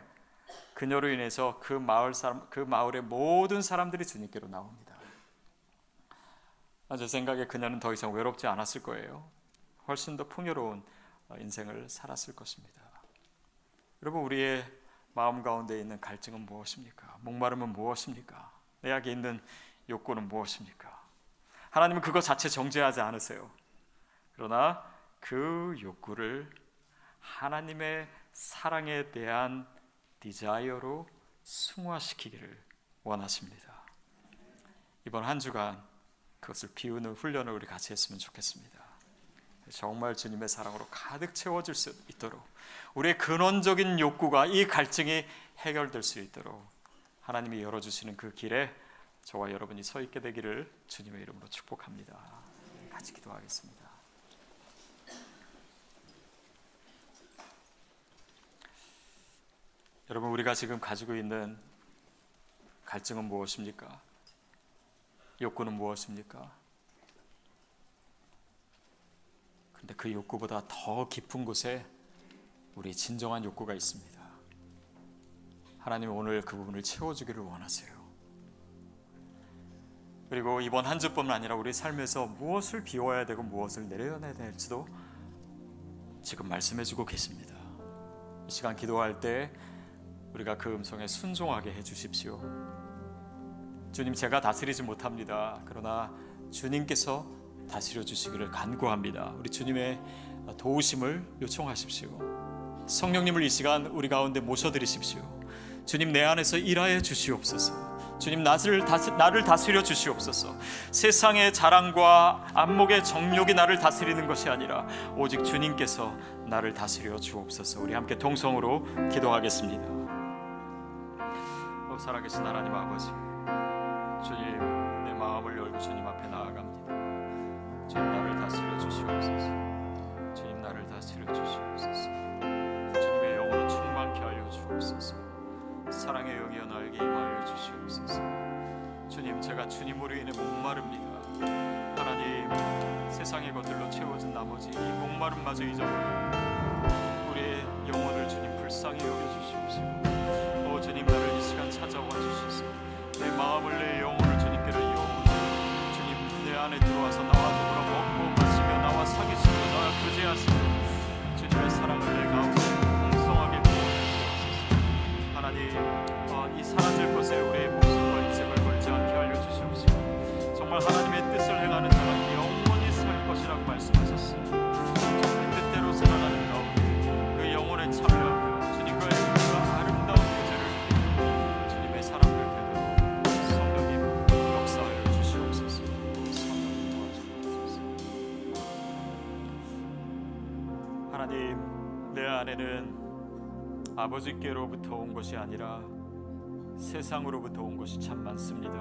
그녀로 인해서 그 마을의 모든 사람들이 주님께로 나옵니다. 제 생각에 그녀는 더 이상 외롭지 않았을 거예요. 훨씬 더 풍요로운 인생을 살았을 것입니다. 여러분, 우리의 마음 가운데 있는 갈증은 무엇입니까? 목마름은 무엇입니까? 내 안에 있는 욕구는 무엇입니까? 하나님은 그것 자체 정죄하지 않으세요. 그러나 그 욕구를 하나님의 사랑에 대한 디자이어로 승화시키기를 원하십니다. 이번 한 주간 그것을 비우는 훈련을 우리 같이 했으면 좋겠습니다. 정말 주님의 사랑으로 가득 채워질 수 있도록 우리의 근원적인 욕구가 이 갈증이 해결될 수 있도록 하나님이 열어주시는 그 길에 저와 여러분이 서 있게 되기를 주님의 이름으로 축복합니다. 같이 기도하겠습니다. 여러분, 우리가 지금 가지고 있는 갈증은 무엇입니까? 욕구는 무엇입니까? 그런데 그 욕구보다 더 깊은 곳에 우리 진정한 욕구가 있습니다. 하나님 오늘 그 부분을 채워주기를 원하세요. 그리고 이번 한 주뿐만 아니라 우리 삶에서 무엇을 비워야 되고 무엇을 내려놔야 될지도 지금 말씀해주고 계십니다. 이 시간 기도할 때 우리가 그 음성에 순종하게 해주십시오. 주님, 제가 다스리지 못합니다. 그러나 주님께서 다스려 주시기를 간구합니다. 우리 주님의 도우심을 요청하십시오. 성령님을 이 시간 우리 가운데 모셔드리십시오. 주님, 내 안에서 일하여 주시옵소서. 주님, 나를 다스려 주시옵소서. 세상의 자랑과 안목의 정욕이 나를 다스리는 것이 아니라 오직 주님께서 나를 다스려 주옵소서. 우리 함께 동성으로 기도하겠습니다. 살아계신 하나님 아버지, 주님, 내 마음을 열고 주님 앞에 나아갑니다. 주님, 나를 다스려 주시옵소서. 주님, 나를 다스려 주시옵소서. 주님의 영으로 충만케 하여 주옵소서. 사랑의 영이여 나에게 임하여 주시옵소서. 주님, 제가 주님으로 인해 목마릅니다. 하나님, 세상의 것들로 채워진 나머지 이 목마름마저 잊어버리고 우리의 영혼을 주님 불쌍히 여겨주시옵소서. 주님, 나를 이 시간 찾아와 주시소. 내 마음을, 내 영혼을 주님께로 이어오시고 주님, 내 안에 들어와서 나와 더불어 먹고 마시며 나와 사귀시고 나와 교제하시고 주님의 사랑을 내 가운데 풍성하게 부어주시옵소서. 하나님, 이 사라질 것에 우리의 목숨과 인생을 걸지 않게 하여 주시옵시고 정말 하나님의 뜻을 행하는 자가 영원히 살 것이라고 말씀하셨습니다. 주님의 뜻대로 살아가는 가운데 그 영혼에 참여하며 주님과의 아름다운 교제를 주님의 사랑을 되도록 성령님 역사하여 주시옵소서. 성령님 도와주옵소서. 하나님, 내 안에는 아버지께로부터 온 것이 아니라 세상으로부터 온 것이 참 많습니다.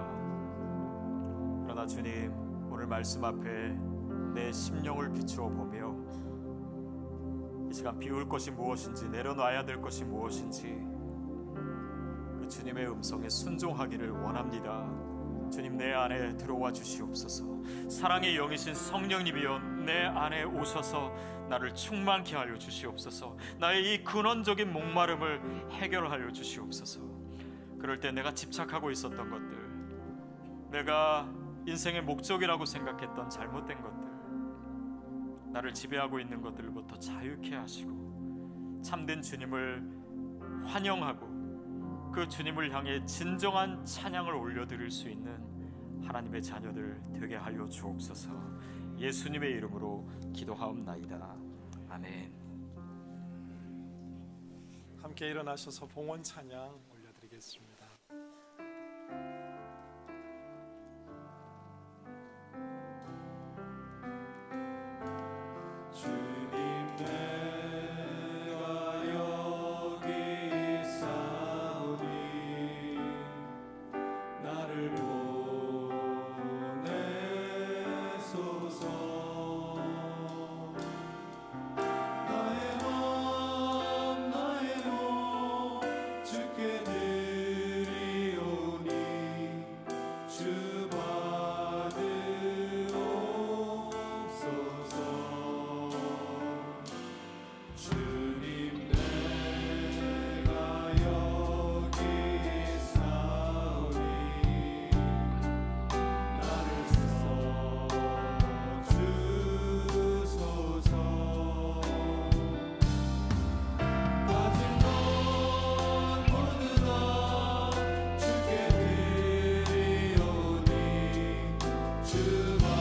그러나 주님, 오늘 말씀 앞에 내 심령을 비추어 보며 이 시간 비울 것이 무엇인지, 내려놔야 될 것이 무엇인지 그 주님의 음성에 순종하기를 원합니다. 주님, 내 안에 들어와 주시옵소서. 사랑의 영이신 성령님이여 내 안에 오셔서 나를 충만케 하여 주시옵소서. 나의 이 근원적인 목마름을 해결하여 주시옵소서. 그럴 때 내가 집착하고 있었던 것들, 내가 인생의 목적이라고 생각했던 잘못된 것들, 나를 지배하고 있는 것들로부터 자유케 하시고 참된 주님을 환영하고 그 주님을 향해 진정한 찬양을 올려드릴 수 있는 하나님의 자녀들 되게 하여 주옵소서. 예수님의 이름으로 기도하옵나이다. 아멘. 함께 일어나셔서 봉헌 찬양 올려드리겠습니다. 주님 내가 여기 있사오니 나를 보내소서. 나의 맘 나의 몸 주께 드리오니 주 받으옵소서. 주님 내가 여기 있사오니 나를 써주소서. 가진 것 모두 다 주께 드리오니 주 받으옵소서.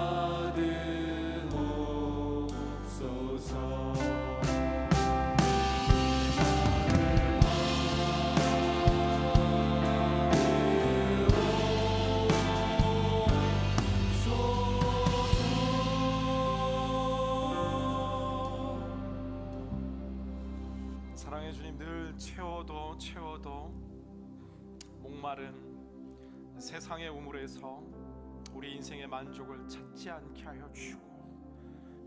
나를 받으옵소서. 사랑의 주님, 늘 채워도 목마른 세상의 우물에서 우리 인생의 만족을 찾지 않게 하여 주시고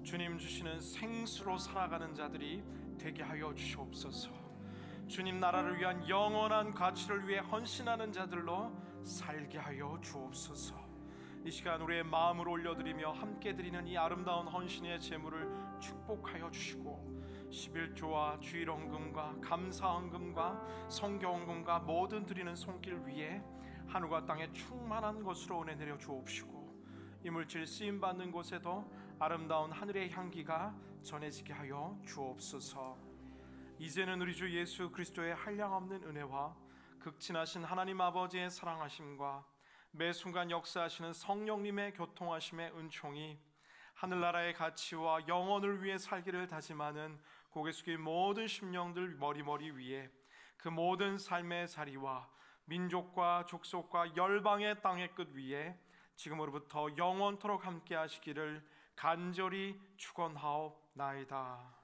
주님 주시는 생수로 살아가는 자들이 되게 하여 주시옵소서. 주님 나라를 위한 영원한 가치를 위해 헌신하는 자들로 살게 하여 주옵소서. 이 시간 우리의 마음을 올려드리며 함께 드리는 이 아름다운 헌신의 제물을 축복하여 주시고 11조와 주일헌금과 감사헌금과 성경헌금과 모든 드리는 손길 위에 하늘과 땅에 충만한 것으로 은혜 내려 주옵시고 이물질 쓰임받는 곳에도 아름다운 하늘의 향기가 전해지게 하여 주옵소서. 이제는 우리 주 예수 그리스도의 한량없는 은혜와 극진하신 하나님 아버지의 사랑하심과 매 순간 역사하시는 성령님의 교통하심의 은총이 하늘나라의 가치와 영혼을 위해 살기를 다짐하는 고개 숙인 모든 심령들 머리머리 위에 그 모든 삶의 자리와 민족과 족속과 열방의 땅의 끝 위에 지금으로부터 영원토록 함께 하시기를 간절히 축원하옵나이다.